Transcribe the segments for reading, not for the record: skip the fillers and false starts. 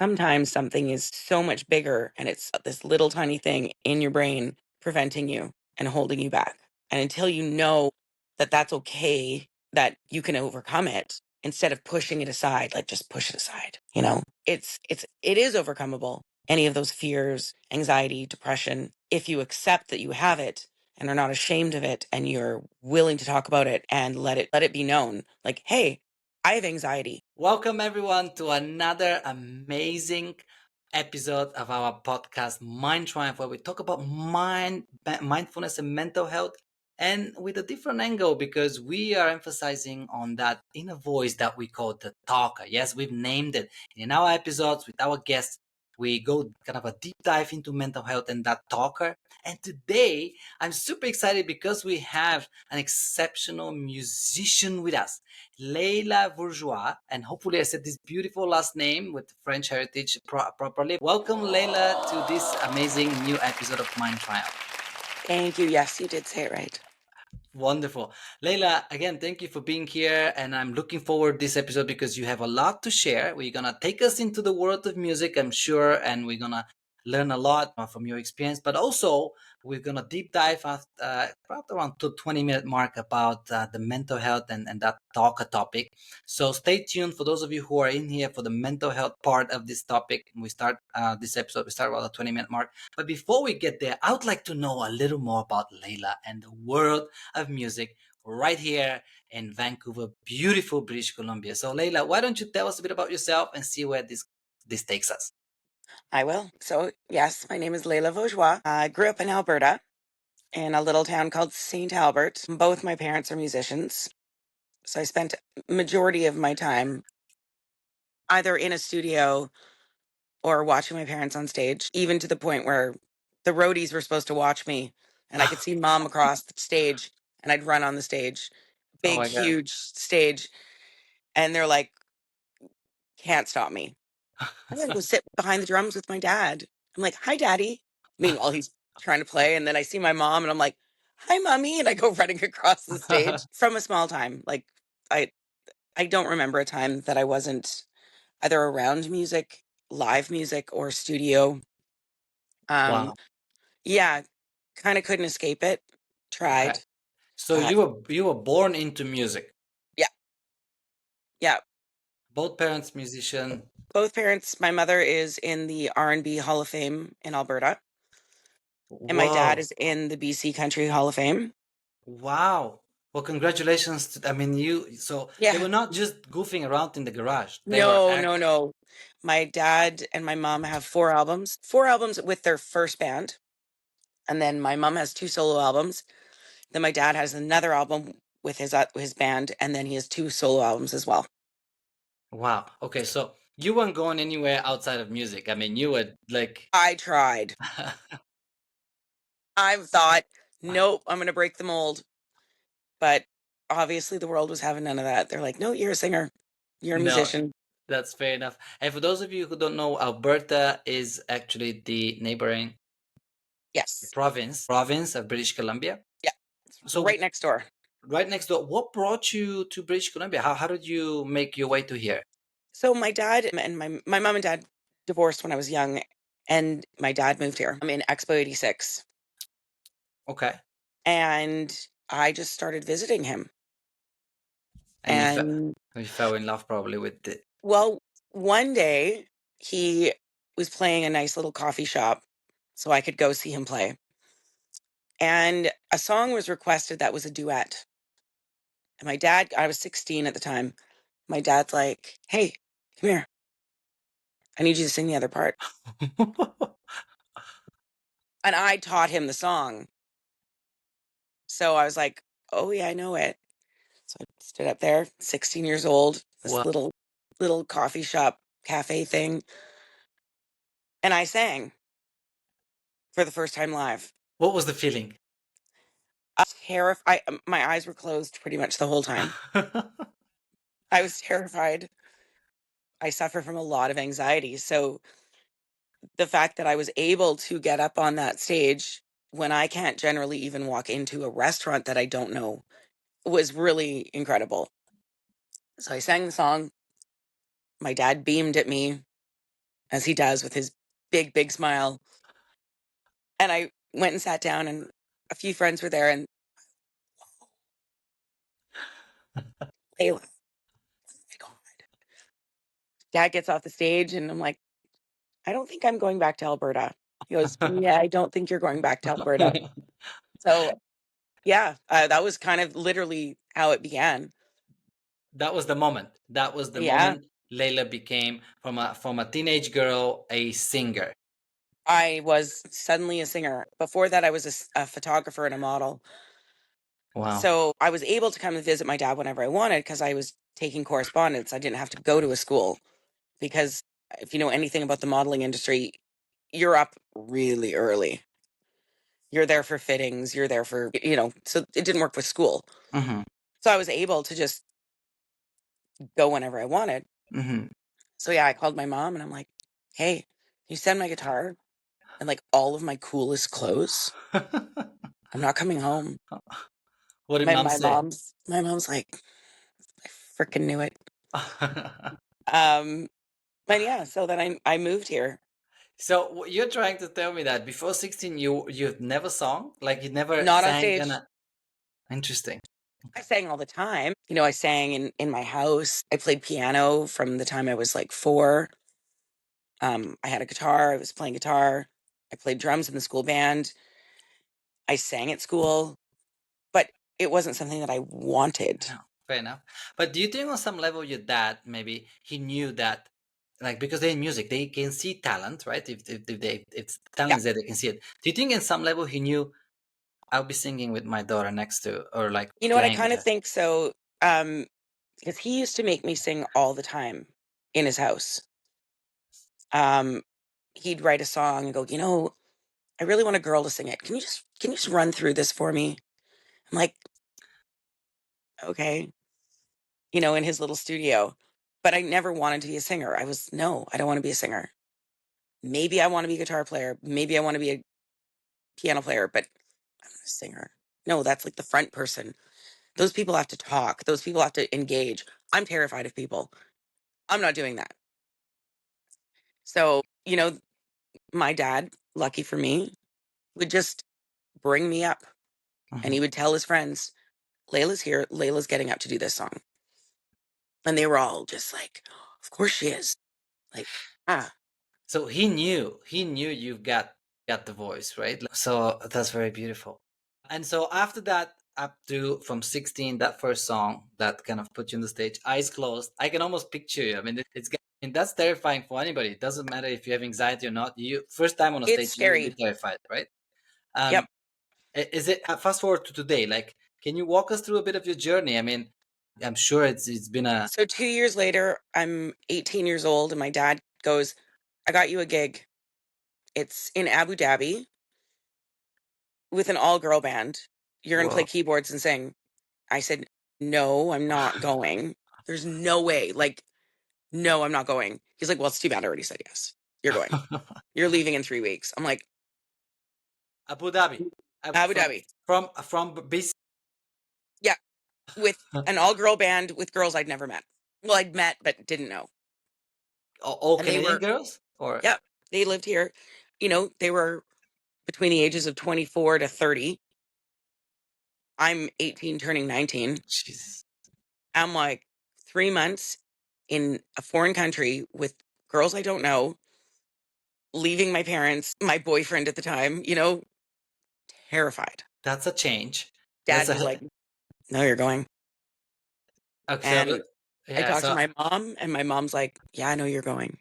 Sometimes something is so much bigger and it's this little tiny thing in your brain preventing you and holding you back. And until you know that that's okay, that you can overcome it instead of pushing it aside, like just push it aside, it is overcomable. Any of those fears, anxiety, depression, if you accept that you have it and are not ashamed of it and you're willing to talk about it and let it be known, like, hey, I have anxiety. Welcome, everyone, to another amazing episode of our podcast, Mind Triumph, where we talk about mindfulness and mental health, and with a different angle because we are emphasizing on that inner voice that we call the talker. Yes, we've named it. In our episodes with our guests, we go kind of a deep dive into mental health and that talker. And today, I'm super excited because we have an exceptional musician with us. Leila Bourgeois, and hopefully I said this beautiful last name with French heritage properly. Welcome, Leila, to this amazing new episode of Mind Triumph. Thank you. Yes, you did say it right. Wonderful. Leila, again, thank you for being here. And I'm looking forward to this episode because you have a lot to share. We're going to take us into the world of music, I'm sure, and we're going to learn a lot from your experience. But also, we're going to deep dive about around 20-minute mark about the mental health and that topic. So stay tuned for those of you who are in here for the mental health part of this topic. We start this episode, we start about the 20-minute mark. But before we get there, I would like to know a little more about Leila and the world of music right here in Vancouver, beautiful British Columbia. So, Leila, why don't you tell us a bit about yourself and see where this takes us? I will. So, yes, my name is Layla Vaugeois. I grew up in Alberta in a little town called St. Albert. Both my parents are musicians. So I spent majority of my time either in a studio or watching my parents on stage, even to the point where the roadies were supposed to watch me and I could see mom across the stage and I'd run on the stage, Oh big, my God. huge stage. And they're like, can't stop me. I'm gonna go sit behind the drums with my dad. I'm like, hi, daddy. Meanwhile, he's trying to play. And then I see my mom and I'm like, hi, mommy. And I go running across the stage from a small time. Like, I, I don't remember a time that I wasn't either around music, live music, or studio. Um, Wow. yeah, kind of couldn't escape it. Okay. Tried. So Uh, you were born into music. yeah, yeah. Both parents musician. Both parents. My mother is in the R&B Hall of Fame in Alberta, and my dad Whoa. is in the BC Country Hall of Fame. Wow. Well, congratulations. I mean, so they Yeah. were not just goofing around in the garage. They were No, no, no. My dad and my mom have four albums with their first band. And then my mom has two solo albums. Then my dad has another album with his band. And then he has two solo albums as well. Wow. Okay. So you weren't going anywhere outside of music. I mean, you were like, I tried. I thought, nope, I'm going to break the mold. But obviously the world was having none of that. They're like, no, you're a singer. You're a no, musician. that's fair enough. And for those of you who don't know, Alberta is actually the neighboring Yes. province of British Columbia. Yeah. So Right next door. right next door, what brought you to British Columbia? How did you make your way to here? So my dad and my mom and dad divorced when I was young, and my dad moved here. I'm in Expo 86, Okay. and I just started visiting him. And And you fell in love probably with it. well, one day he was playing a nice little coffee shop so I could go see him play. And a song was requested that was a duet. And my dad, I was 16 at the time. My dad's like, "Hey, come here. I need you to sing the other part." And I taught him the song. So I was like, "Oh yeah, I know it." So I stood up there, 16 years old, this Wow. little coffee shop cafe thing, and I sang for the first time live. What was the feeling? Terrified. My eyes were closed pretty much the whole time. I was terrified. I suffer from a lot of anxiety. So the fact that I was able to get up on that stage when I can't generally even walk into a restaurant that I don't know was really incredible. So I sang the song. My dad beamed at me as he does with his big, big smile. And I went and sat down, and a few friends were there, and Layla, oh my God. Dad gets off the stage, and I'm like, I don't think I'm going back to Alberta. He goes, yeah, I don't think you're going back to Alberta. So yeah, that was kind of literally how it began. That was the moment. That was the Yeah, moment Layla became from a teenage girl a singer. I was suddenly a singer. Before that, I was a photographer and a model. Wow. So I was able to come and visit my dad whenever I wanted because I was taking correspondence. I didn't have to go to a school because if you know anything about the modeling industry, you're up really early. You're there for fittings, you're there for, so it didn't work with school. Mm-hmm. So I was able to just go whenever I wanted. Mm-hmm. So yeah, I called my mom and I'm like, hey, can you send my guitar and like all of my coolest clothes? I'm not coming home. What did My mom my say? mom's my mom's like, I freaking knew it. Um, but yeah, so then I moved here. So you're trying to tell me that before 16 you've never sung? Like you never Not on sang stage. interesting. I Okay. sang all the time. I sang in my house. I played piano from the time I was like 4. I had a guitar. I was playing guitar. I played drums in the school band. I sang at school, but it wasn't something that I wanted. No, fair enough. But do you think on some level your dad maybe he knew that like because they're in music they can see talent, right? If talent Yeah. is there they can see it. Do you think in some level he knew I'll be singing with my daughter next to or like You know what? I playing with kind of her? think so. Um, because he used to make me sing all the time in his house. Um, he'd write a song and go, I really want a girl to sing it. Can you just run through this for me? I'm like, okay, in his little studio. But I never wanted to be a singer. No, I don't want to be a singer. Maybe I want to be a guitar player. Maybe I want to be a piano player, but I'm not a singer. No, that's like the front person. Those people have to talk. Those people have to engage. I'm terrified of people. I'm not doing that. So, my dad, lucky for me, would just bring me up and Mhm. he would tell his friends, Layla's here. Layla's getting up to do this song. And they were all just like, of course she is. Like, ah, So he knew you've got the voice, right? So that's very beautiful. And so after that, up to from 16, that first song that kind of put you on the stage, eyes closed, I can almost picture you. I mean, that's terrifying for anybody. It doesn't matter if you have anxiety or not. You first time on a it's stage, you will be scary. terrified, right? Yep. Um, is it fast forward to today? Like, can you walk us through a bit of your journey? I mean, I'm sure it's been a So 2 years later, I'm 18 years old and my dad goes, I got you a gig. It's in Abu Dhabi with an all girl band. You're going to play whoa. keyboards and sing. I said, no, I'm not going. There's no way. Like, no, I'm not going. He's like, well, it's too bad. I already said yes. You're going. You're leaving in 3 weeks. I'm like, Abu Dhabi, Abu from Dhabi. BC. Yeah. With an all girl band with girls I'd never met. Well, I'd met, but didn't know. All And they Canadian were, girls, or yeah, they lived here. They were between the ages of 24 to 30. I'm 18, turning 19. Jesus. I'm like 3 months in a foreign country with girls I don't know, leaving my parents, my boyfriend at the time, terrified. That's a change. That's Dad was like, a no, you're going. okay. And I Yeah. talked to So my mom, and my mom's like, yeah, I know you're going.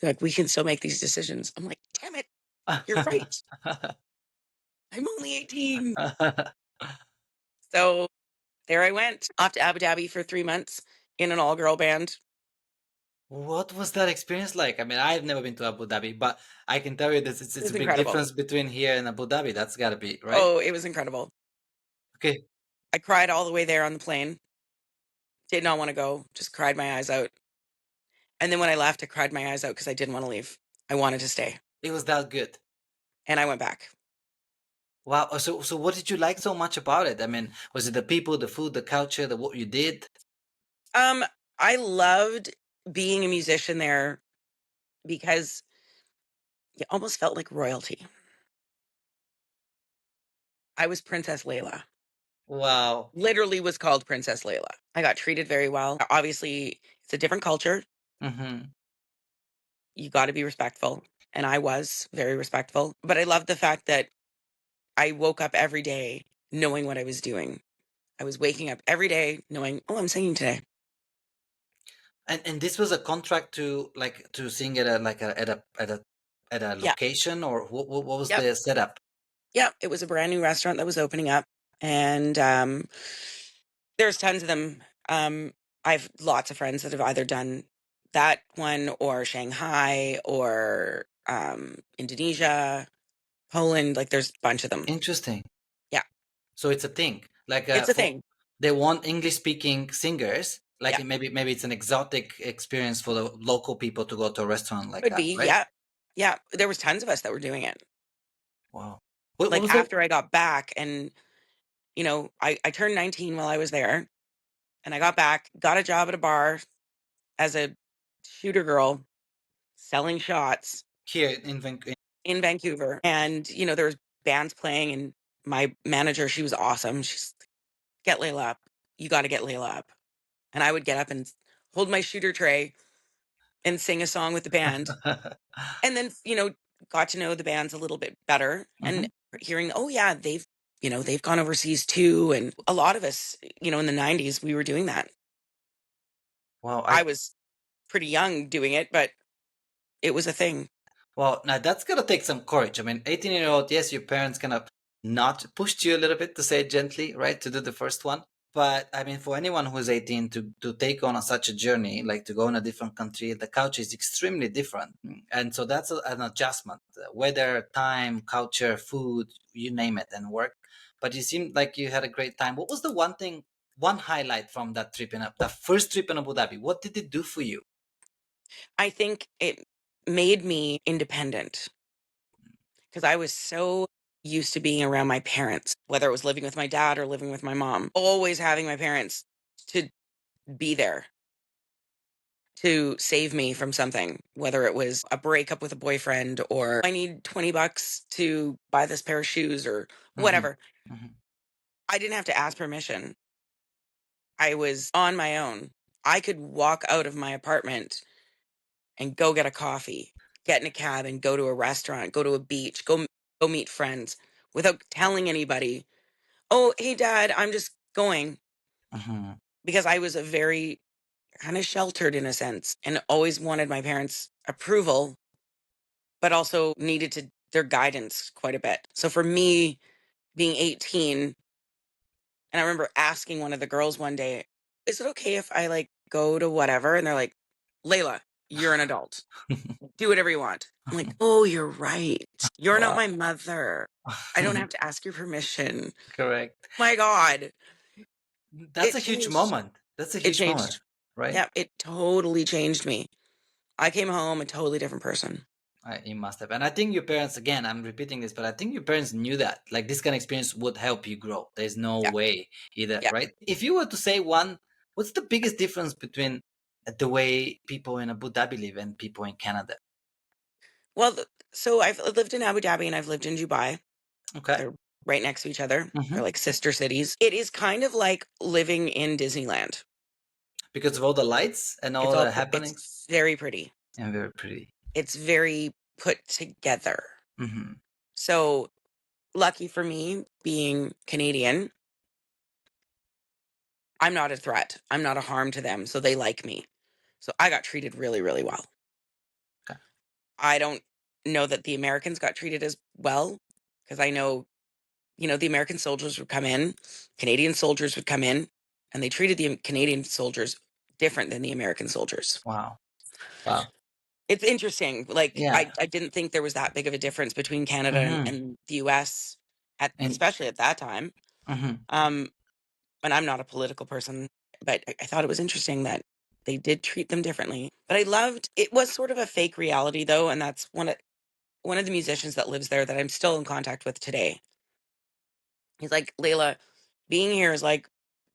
They're like, we can still make these decisions. I'm like, damn it, you're right. I'm only 18. So there I went off to Abu Dhabi for 3 months in an all girl band. what was that experience like? I mean, I've never been to Abu Dhabi, but I can tell you this: It it's was a big incredible. difference between here and Abu Dhabi. That's got to be right. Oh, it was incredible. Okay. I cried all the way there on the plane. Did not want to go, just cried my eyes out. And then when I left, I cried my eyes out because I didn't want to leave. I wanted to stay. It was that good. And I went back. Wow. So what did you like so much about it? I mean, was it the people, the food, the culture, the what you did? Um, I loved being a musician there because you almost felt like royalty. I was Princess Layla. Wow. Literally was called Princess Layla. I got treated very well. Obviously, it's a different culture. Mm-hmm. You got to be respectful. And I was very respectful. But I love the fact that I woke up every day knowing what I was doing. I was waking up every day knowing, oh, I'm singing today. And this was a contract to like to sing at a like a at a Yeah. location, or what was Yep. the setup? Yep. It was a brand new restaurant that was opening up. And there's tons of them. I've lots of friends that have either done that one or Shanghai or Indonesia, Poland. Like there's a bunch of them. Interesting. Yeah. So it's a thing. Like It's a for thing. they want English speaking singers. Like Yeah. maybe it's an exotic experience for the local people to go to a restaurant like Could that, be. right? Yeah. Yeah. There was tons of us that were doing it. Wow. What Like was the after I got back and, I turned 19 while I was there and I got back, got a job at a bar as a shooter girl selling shots here in Vancouver? in Vancouver. And, there was bands playing and my manager, she was awesome. She's like, get Layla up. You got to get Layla up. And I would get up and hold my shooter tray and sing a song with the band. And then, got to know the bands a little bit better and Hmm. hearing, oh yeah, they've gone overseas too. And a lot of us, in the 90s, we were doing that. Wow. I was pretty young doing it, but it was a thing. Well, now that's gonna take some courage. I mean, 18-year-old, yes, your parents kind of not pushed you a little bit, to say it gently, right, to do the first one. But I mean, for anyone who's 18 to take on such a journey, like to go in a different country, the culture is extremely different, and so that's an adjustment. Weather, time, culture, food, you name it, and work. But you seemed like you had a great time. What was the one thing, one highlight from that trip the first trip in Abu Dhabi? What did it do for you? I think it made me independent because I was so used to being around my parents, whether it was living with my dad or living with my mom, always having my parents to be there to save me from something, whether it was a breakup with a boyfriend or I need $20 to buy this pair of shoes or Hmm. whatever. Hmm. I didn't have to ask permission. I was on my own. I could walk out of my apartment and go get a coffee, get in a cab and go to a restaurant, go to a beach, go meet friends without telling anybody, "Oh, hey dad, I'm just going." Hmm. Because I was a very kind of sheltered in a sense and always wanted my parents' approval, but also needed to their guidance quite a bit. So for me, being 18, and I remember asking one of the girls one day, "Is it okay if I like go to whatever?" And they're like, "Layla, you're an adult. Do whatever you want." I'm like, "Oh, you're right. You're not Wow. my mother. I don't have to ask your permission." Correct. My God, That's it a huge changed. moment. That's a It huge moment, changed. right? Yeah, it totally changed me. I came home a totally different person. You must have. And I think your parents, again, I'm repeating this, but I think your parents knew that. Like this kind of experience would help you grow. There's no Yeah, way either, yeah. right? If you were to say one, what's the biggest difference between the way people in Abu Dhabi live and people in Canada? Well, so I've lived in Abu Dhabi and I've lived in Dubai. Okay. They're right next to each other. Hmm. They're like sister cities. It is kind of like living in Disneyland. Because of all the lights and all the happenings. It's very pretty. And very pretty. It's very put together. Hmm. So lucky for me being Canadian, I'm not a threat. I'm not a harm to them. So they like me. So I got treated really, really well. Okay. I don't know that the Americans got treated as well because I know, the American soldiers would come in, Canadian soldiers would come in, and they treated the Canadian soldiers different than the American soldiers. Wow. Wow. It's interesting. Like Yeah. I didn't think there was that big of a difference between Canada Hmm. and the US And especially at that time. hmm. Um, and I'm not a political person, but I thought it was interesting that they did treat them differently. But I loved it was sort of a fake reality though, and that's one of the musicians that lives there that I'm still in contact with today. He's like, "Layla, being here is like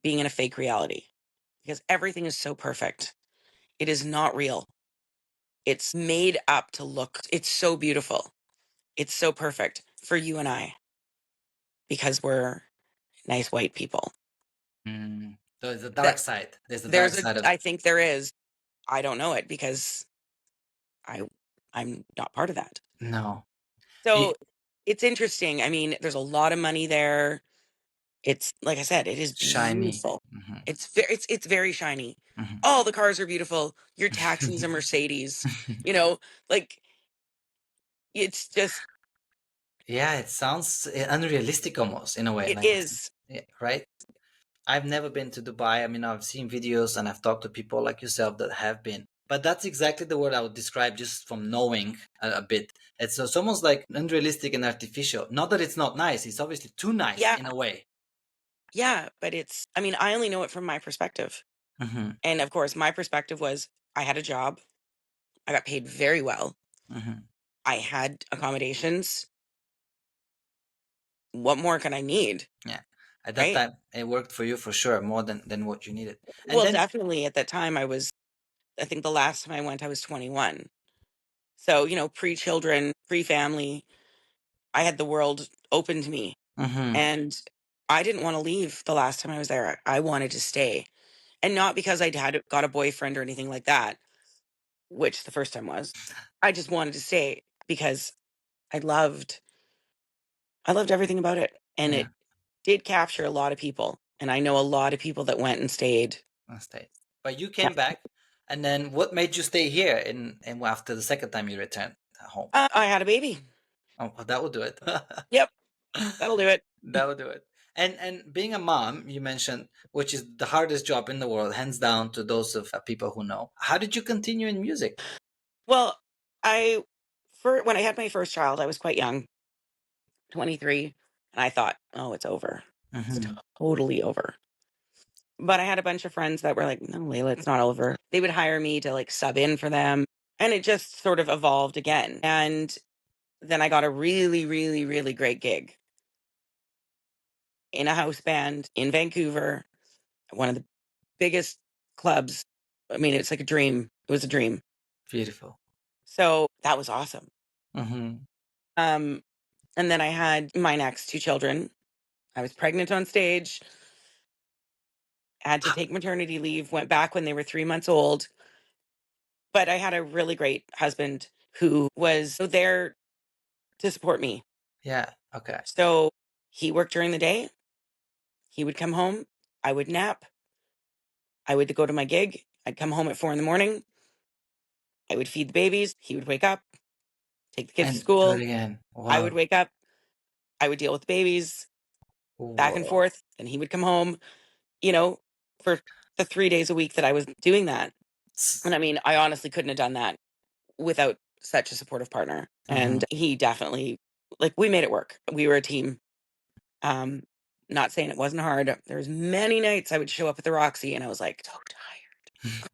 being in a fake reality because everything is so perfect. It is not real. It's made up to look, it's so beautiful. It's so perfect for you and I because we're nice white people. Mm. There's a That dark side. There's the dark there's a side of I think there is. I don't know it because I I'm not part of that. no. So it's interesting. I mean, there's a lot of money there. It's like I said, it is Shiny. beautiful. Hmm. It's very shiny. Hmm. All the cars are beautiful. Your taxi's a Mercedes. You know, like it's just Yeah, it sounds unrealistic almost in a way. it Like, is. yeah, right? I've never been to Dubai. I mean, I've seen videos and I've talked to people like yourself that have been. But that's exactly the word I would describe just from knowing a bit. It's almost like unrealistic and artificial. Not that it's not nice. It's obviously too nice Yeah. in a way. Yeah, but it's I mean, I only know it from my perspective. Hmm. And of course, my perspective was I had a job. I got paid very well. Hmm. I had accommodations. What more can I need? Yeah. At that Right? time, it worked for you for sure, more than what you needed. And Well, then, definitely at that time I think the last time I went I was 21. So, pre-children, pre-family, I had the world open to me. hmm, And I didn't want to leave the last time I was there. I wanted to stay. And not because I'd had got a boyfriend or anything like that, which the first time was. I just wanted to stay because I loved I loved everything about it. And yeah, it did capture a lot of people. And I know a lot of people that went and stayed. I'll stay. But you Yeah. came back, and then what made you stay here in after the second time you returned home? I had a baby. Oh, that will do it. Yep, that'll do it. That would do it. And being a mom, you mentioned, which is the hardest job in the world, hands down to those of people who know. How did you continue in music? Well, I for when I had my first child, I was quite young, 23, and I thought, "Oh, it's over. It's Hmm. totally over." But I had a bunch of friends that were like, "No, Layla, it's not over." They would hire me to like sub in for them, and it just sort of evolved again. And then I got a really, really, really great gig in a house band in Vancouver, one of the biggest clubs. I mean, it's like a dream. It was a dream. Beautiful. So that was awesome. Hmm. Um, and then I had my next two children. I was pregnant on stage, had to take maternity leave, went back when they were 3 months old. But I had a really great husband who was there to support me. Yeah. Okay. So he worked during the day. He would come home. I would nap. I would go to my gig. I'd come home at 4 in the morning. I would feed the babies. He would wake up, take the kids to And do it school. again. I would Wow. wake up. I would deal with the babies back and Whoa. forth. And he would come home, you know, for the 3 days a week that I was doing that. And I mean, I honestly couldn't have done that without such a supportive partner. Hmm. And he definitely, like, we made it work. We were a team. Um, Not saying it wasn't hard. There was many nights I would show up at the Roxy and I was like, so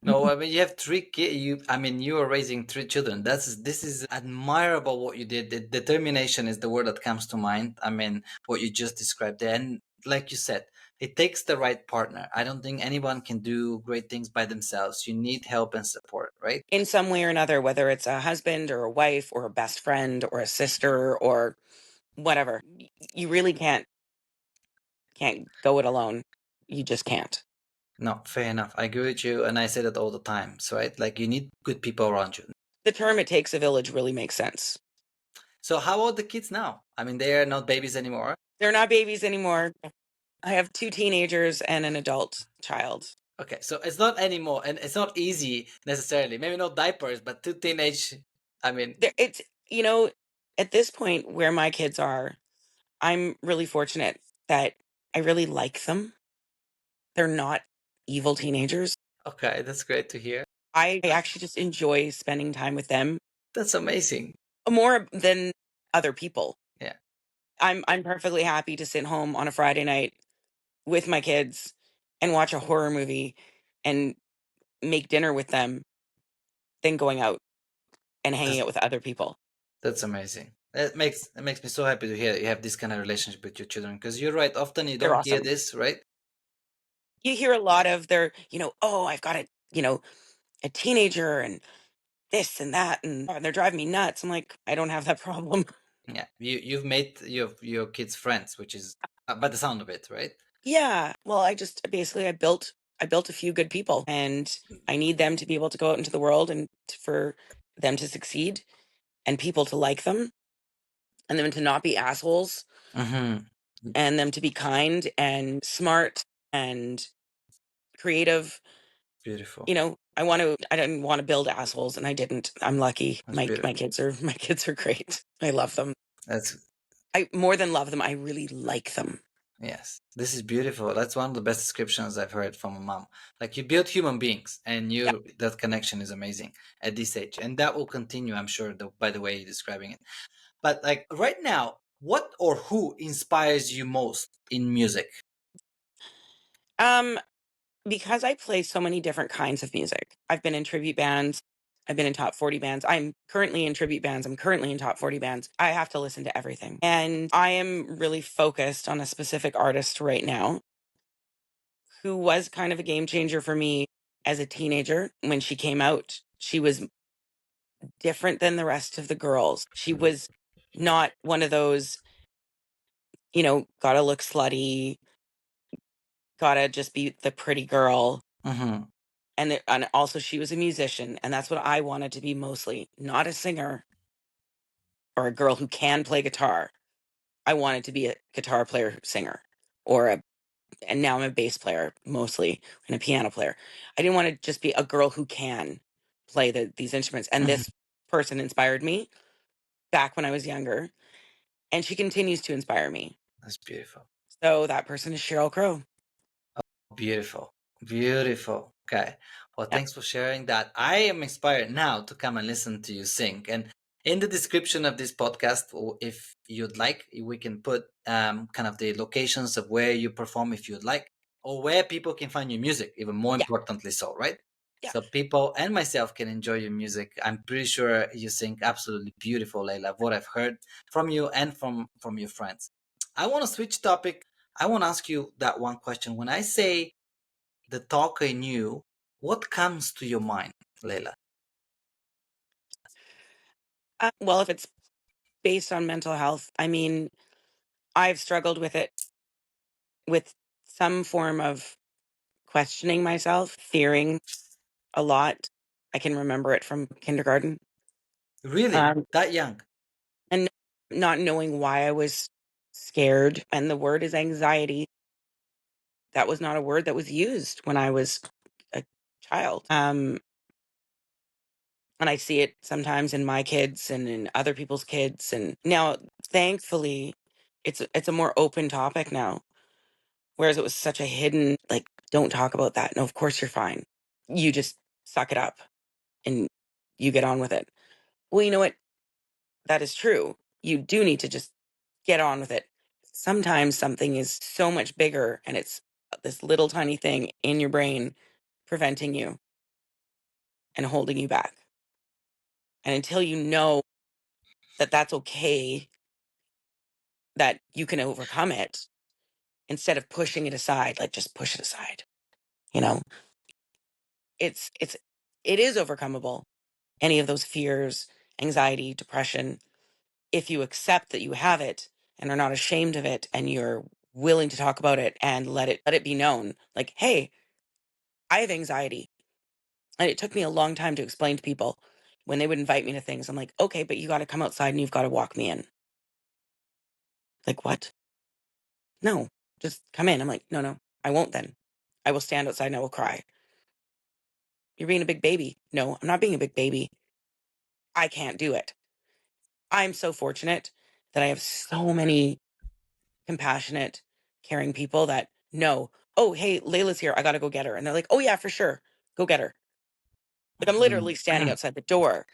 No, tired. I mean you have three kids. I mean you are raising three children. This is admirable what you did. The determination is the word that comes to mind. I mean what you just described there, and like you said, it takes the right partner. I don't think anyone can do great things by themselves. You need help and support, right? In some way or another, whether it's a husband or a wife or a best friend or a sister or whatever, you really can't go it alone. You just can't. No, fair enough. I agree with you, and I say that all the time. So, right, like you need good people around you. The term "it takes a village" really makes sense. So, how old the kids now? I mean, they are not babies anymore. They're not babies anymore. I have two teenagers and an adult child. Okay, so it's not anymore, and it's not easy necessarily. Maybe not diapers, but two teenage. I mean, It's, at this point where my kids are, I'm really fortunate that I really like them. They're not evil teenagers. okay, that's great to hear. I actually just enjoy spending time with them That's amazing. more than other people. Yeah, I'm perfectly happy to sit home on a Friday night with my kids and watch a horror movie and make dinner with them than going out and hanging that's out with other people. that's amazing. It makes me so happy to hear that you have this kind of relationship with your children. Because you're right. Often you They're don't hear awesome. this, right? You hear a lot of their, "Oh, I've got it, a teenager and this and that, and they're driving me nuts. I'm like, I don't have that problem. Yeah, you've made your kids friends, which is by the sound of it, right? Yeah. Well, I just basically I built a few good people, and I need them to be able to go out into the world and for them to succeed and people to like them and them to not be assholes Mm-hmm. and them to be kind and smart and creative. Beautiful. You know, I didn't want to build assholes, and I didn't. I'm lucky. That's My beautiful. kids are my kids are great. I love them. That's I more than love them, I really like them. Yes, this is beautiful. That's one of the best descriptions I've heard from a mom. Like you build human beings, and Yeah. you that connection is amazing at this age, and that will continue, I'm sure, by the way you're describing it. But like right now, what or who inspires you most in music? Um, because I play so many different kinds of music. I've been in tribute bands. I've been in top 40 bands. I'm currently in tribute bands. I'm currently in top 40 bands. I have to listen to everything. And I am really focused on a specific artist right now who was kind of a game changer for me as a teenager when she came out. She was different than the rest of the girls. She was not one of those, gotta look slutty, gotta just be the pretty girl. Mm-hmm. And also she was a musician, and that's what I wanted to be mostly, not a singer or a girl who can play guitar. I wanted to be a guitar player, singer, or and now I'm a bass player mostly and a piano player. I didn't want to just be a girl who can play these instruments. And Mm-hmm. this person inspired me back when I was younger, and she continues to inspire me. That's beautiful. So that person is Cheryl Crow. Beautiful. Beautiful. Okay. Well, Yeah. thanks for sharing that. I am inspired now to come and listen to you sing. And in the description of this podcast, or if you'd like, we can put kind of the locations of where you perform if you'd like, or where people can find your music, even more Yeah. importantly, so, right? Yeah. So people and myself can enjoy your music. I'm pretty sure you sing absolutely beautiful, Layla, what I've heard from you and from your friends. I want to switch topic. I want to ask you that one question. When I say the talk I knew, what comes to your mind, Leila? Well, if it's based on mental health, I mean, I've struggled with it with some form of questioning myself, fearing a lot. I can remember it from kindergarten. Really? Um, That young? and not knowing why I was scared. And the word is anxiety. That was not a word that was used when I was a child. And I see it sometimes in my kids and in other people's kids. And now, thankfully, it's a more open topic now. Whereas it was such a hidden, like, don't talk about that. No, of course you're fine. You just suck it up and you get on with it. Well, you know what? That is true. You do need to just get on with it. Sometimes something is so much bigger and it's this little tiny thing in your brain preventing you and holding you back. And until you know that that's okay, that you can overcome it, instead of pushing it aside, like just push it aside, you know, it's, it's, it is overcomable. Any of those fears, anxiety, depression, if you accept that you have it and are not ashamed of it and you're willing to talk about it and let it be known, like, hey, I have anxiety. And it took me a long time to explain to people when they would invite me to things. I'm like, okay, but you got to come outside and you've got to walk me in. Like, what? No, just come in. I'm like, no, no, I won't then. I will stand outside and I will cry. You're being a big baby. No, I'm not being a big baby. I can't do it. I'm so fortunate that I have so many compassionate, caring people that know, oh, hey, Layla's here. I got to go get her. And they're like, oh, yeah, for sure. Go get her. Like, I'm literally Mhm. standing outside the door.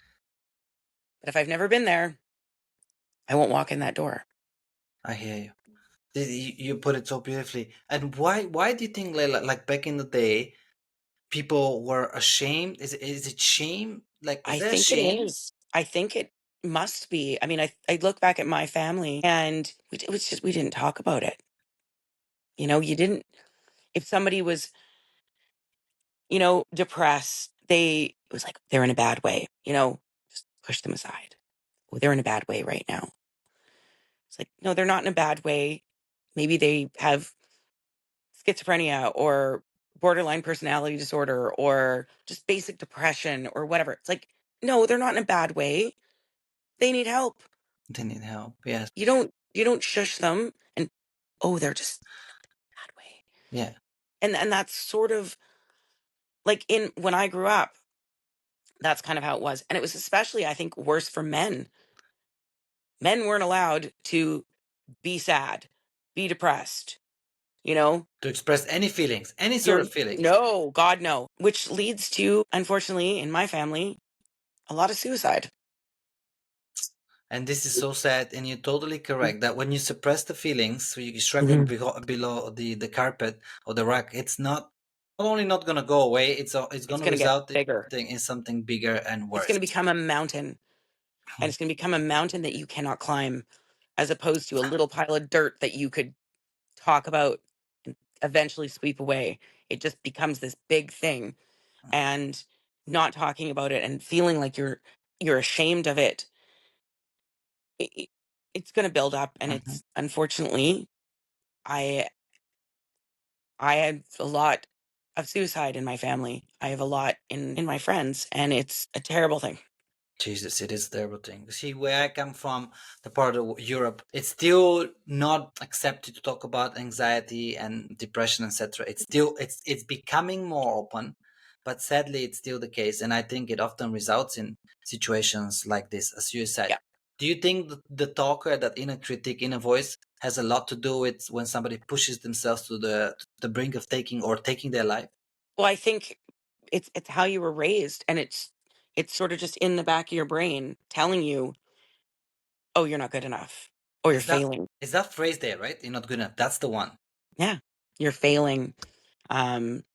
But if I've never been there, I won't walk in that door. I hear you. You put it so beautifully. And why do you think, Leila, like back in the day, people were ashamed? Is it shame? Like, is I there think it shame? is. I think it must be. I mean, I look back at my family and it was just, we didn't talk about it. You didn't, if somebody was, depressed, it was like they're in a bad way, just push them aside. Oh, they're in a bad way right now. It's like, no, they're not in a bad way. Maybe they have schizophrenia or borderline personality disorder or just basic depression or whatever. It's like, no, they're not in a bad way. They need help. They need help. Yes. You don't shush them and oh, they're just bad way. Yeah. And that's sort of like in when I grew up, that's kind of how it was. And it was especially, I think, worse for men. Men weren't allowed to be sad, be depressed, you know? To express any feelings, any sort You're of feelings. no, God no. Which leads to, unfortunately, in my family, a lot of suicide. And this is so sad, and you're totally correct that when you suppress the feelings, so you shrug them Mhm. below the carpet or the rug, it's not only not gonna go away, it's It's gonna gonna get result bigger. in something bigger and It's worse. gonna become a mountain, and it's gonna become a mountain that you cannot climb, as opposed to a little pile of dirt that you could talk about and eventually sweep away. It just becomes this big thing, and not talking about it and feeling like you're ashamed of it, it it's gonna build up, and Mhm. it's unfortunately, I I have a lot of suicide in my family. I have a lot in my friends, and it's a terrible thing. Jesus, it is a terrible thing. See, where I come from, the part of Europe, it's still not accepted to talk about anxiety and depression, etc. It's becoming more open, but sadly, it's still the case, and I think it often results in situations like this, a suicide. Yeah. Do you think the talker, that inner critic, inner voice, has a lot to do with when somebody pushes themselves to the brink of taking their life? Well, I think it's how you were raised, and it's sort of just in the back of your brain telling you, "Oh, you're not good enough, or you're Is that failing." is that phrase there, right? You're not good enough. That's the one. Yeah, you're failing. Um,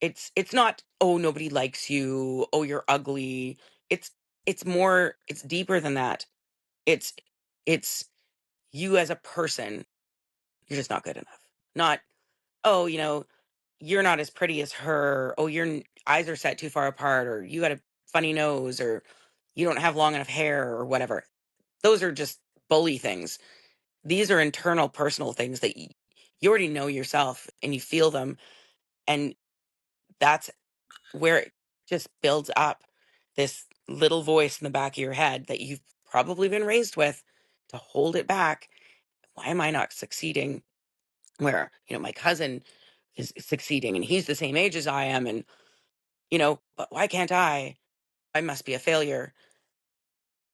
it's not, "Oh, nobody likes you. Oh, you're ugly." It's it's deeper than that. It's it's you as a person. You're just not good enough. Not, "Oh, you're not as pretty as her. Oh, eyes are set too far apart, or you got a funny nose, or you don't have long enough hair, or whatever." Those are just bully things. These are internal personal things that you already know yourself and you feel them. And that's where it just builds up this little voice in the back of your head that you've probably been raised with to hold it back. Why am I not succeeding? Where, my cousin is succeeding and he's the same age as I am. And but why can't I? I must be a failure.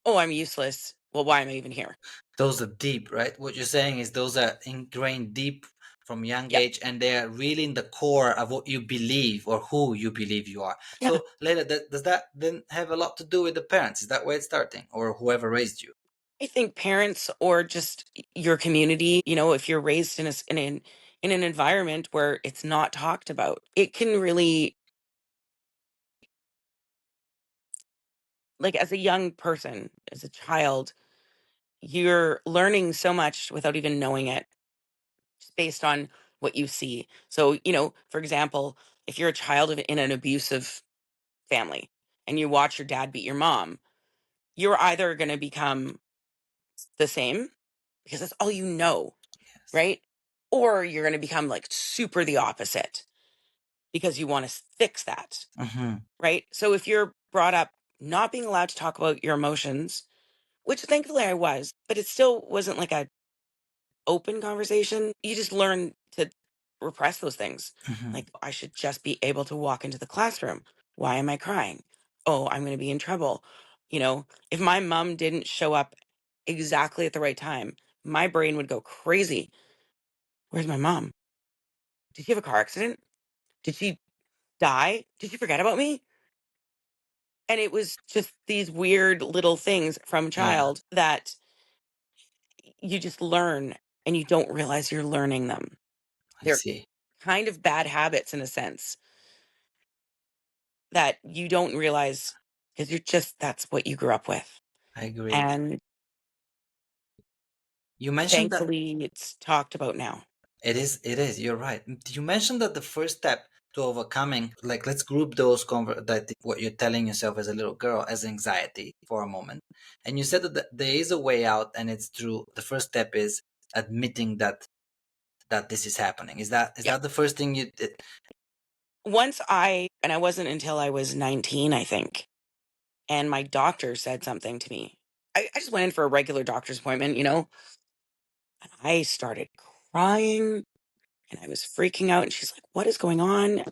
Oh, I'm useless. Well, why am I even here? Those are deep, right? What you're saying is those are ingrained deep from young Yep. age, and they are really in the core of what you believe or who you believe you are. Yeah. So, Leila, does that then have a lot to do with the parents? Is that where it's starting, or whoever raised you? I think parents or just your community, if you're raised in an environment where it's not talked about, it can really, like, as a young person, as a child, you're learning so much without even knowing it, just based on what you see. So, for example, if you're a child in an abusive family and you watch your dad beat your mom, you're either going to become the same because that's all you know, Yes. right? Or you're going to become like super the opposite because you want to fix that, Mm-hmm. right? So if you're brought up not being allowed to talk about your emotions, which thankfully I was, but it still wasn't like a open conversation. You just learn to repress those things. Mm-hmm. Like, I should just be able to walk into the classroom. Why am I crying? Oh, I'm going to be in trouble. If my mom didn't show up exactly at the right time, my brain would go crazy. Where's my mom? Did she have a car accident? Did she die? Did she forget about me? And it was just these weird little things from a Yeah, child that you just learn and you don't realize you're learning them. I They're see. kind of bad habits in a sense that you don't realize because that's what you grew up with. I agree. And You mentioned that thankfully it's talked about now. it is. It is. You're right. You mentioned that the first step to overcoming, like, let's group those that what you're telling yourself as a little girl as anxiety for a moment. And you said that there is a way out, and it's through the first step is admitting that this is happening. Is Yeah. that the first thing you did? And I wasn't until I was 19, I think. And my doctor said something to me. I just went in for a regular doctor's appointment, and I started crying and I was freaking out. And she's like, "What is going on?"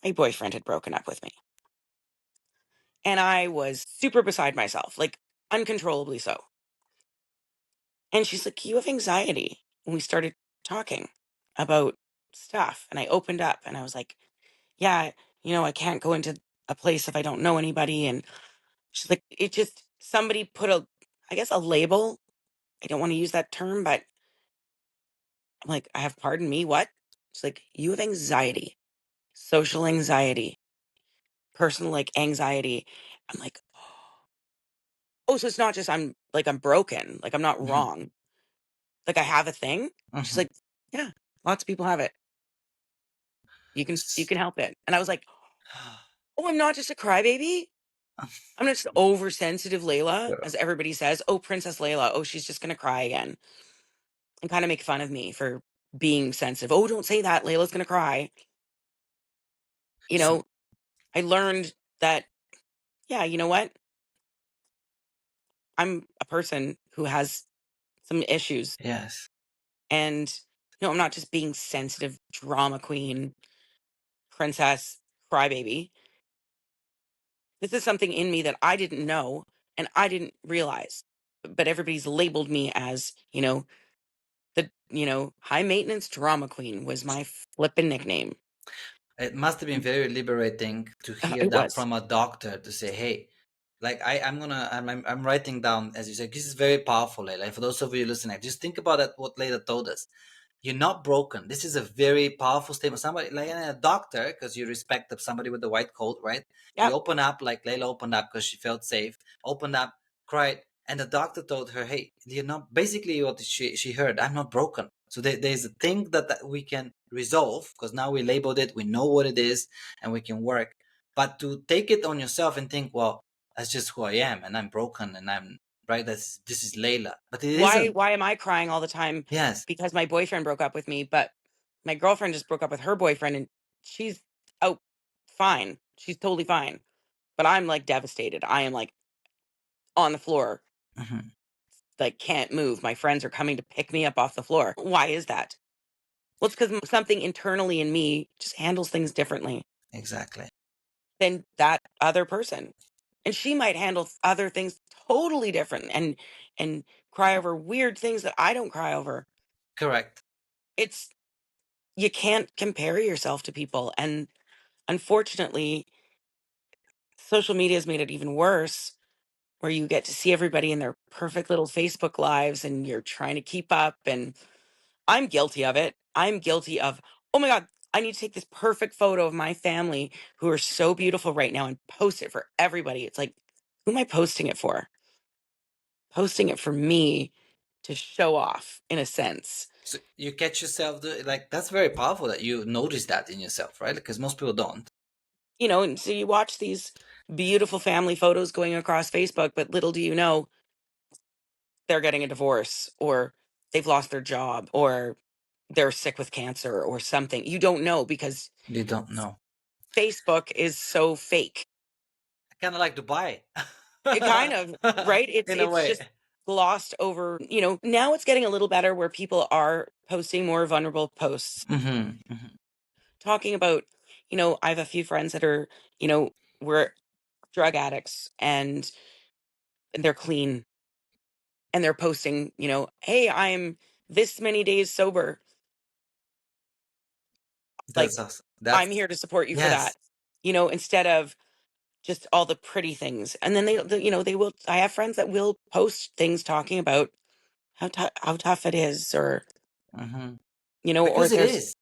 My boyfriend had broken up with me. And I was super beside myself, like uncontrollably so. And she's like, "You have anxiety." And we started talking about stuff. And I opened up and I was like, "Yeah, I can't go into a place if I don't know anybody." And she's like, it just, somebody put I guess, a label. I don't want to use that term, but I'm like, "I have, pardon me, what?" She's like, "You have anxiety, social anxiety, personal like anxiety." I'm like, "Oh, so it's not just I'm broken, like I'm not Hmm. wrong. Like I have a thing." She's Hmm. like, "Yeah, lots of people have it. You can help it." And I was like, "Oh, I'm not just a crybaby. I'm not just oversensitive Layla, Girl. as everybody says. Oh, Princess Layla. Oh, she's just gonna cry again." And kind of make fun of me for being sensitive. "Oh, don't say that. Layla's gonna cry." You So know, I learned that, yeah, you know what? I'm a person who has some issues. yes. And no, I'm not just being sensitive, drama queen, princess, crybaby. This is something in me that I didn't know and I didn't realize. But everybody's labeled me as, high maintenance drama queen was my flippin' nickname. It must have been very liberating to hear It that was. from a doctor, to say, "Hey, like I'm writing down, as you said, this is very powerful, Leila. For those of you listening, just think about that. What Leila told us. You're not broken. This is a very powerful statement. Somebody like a doctor, because you respect somebody with the white coat, right? He Yep. opened up, like Leila opened up because she felt safe. Opened up, cried, and the doctor told her, "Hey, you're not." Basically, what she heard, "I'm not broken." So there's a thing that we can resolve, because now we labeled it, we know what it is, and we can work. But to take it on yourself and think, well, that's just who I am, and I'm broken, and I'm right. This is Layla, but it Why isn't. why am I crying all the time Yes. because my boyfriend broke up with me, but my girlfriend just broke up with her boyfriend and she's out fine. She's totally fine. But I'm like devastated. I am like on the floor, Hmm. like can't move. My friends are coming to pick me up off the floor. Why is that? Well, it's because something internally in me just handles things differently Exactly. than that other person. And she might handle other things totally different and cry over weird things that I don't cry over. Correct. It's You can't compare yourself to people. And unfortunately, social media has made it even worse, where you get to see everybody in their perfect little Facebook lives and you're trying to keep up. And I'm guilty of it. I'm guilty of, "Oh my God, I need to take this perfect photo of my family who are so beautiful right now and post it for everybody." It's like, who am I posting it for? Posting it for me to show off in a sense. So you catch yourself like, that's very powerful that you notice that in yourself, right? Because most people don't. And so you watch these beautiful family photos going across Facebook, but little do you know they're getting a divorce or they've lost their job or they're sick with cancer or something. You don't know because You don't know. Facebook is so fake. I kind of like Dubai, It kind of, right? It's in a it's way. just glossed over. Now it's getting a little better where people are posting more vulnerable posts Hmm. Hmm. talking about, I have a few friends that are, were drug addicts and they're clean and they're posting, "Hey, I'm this many days sober. That's Like, awesome. That's I'm here to support you for yes. that." Instead of just all the pretty things. And then they will, I have friends that will post things talking about how tough it is, or, Hmm. or Because it there's, is.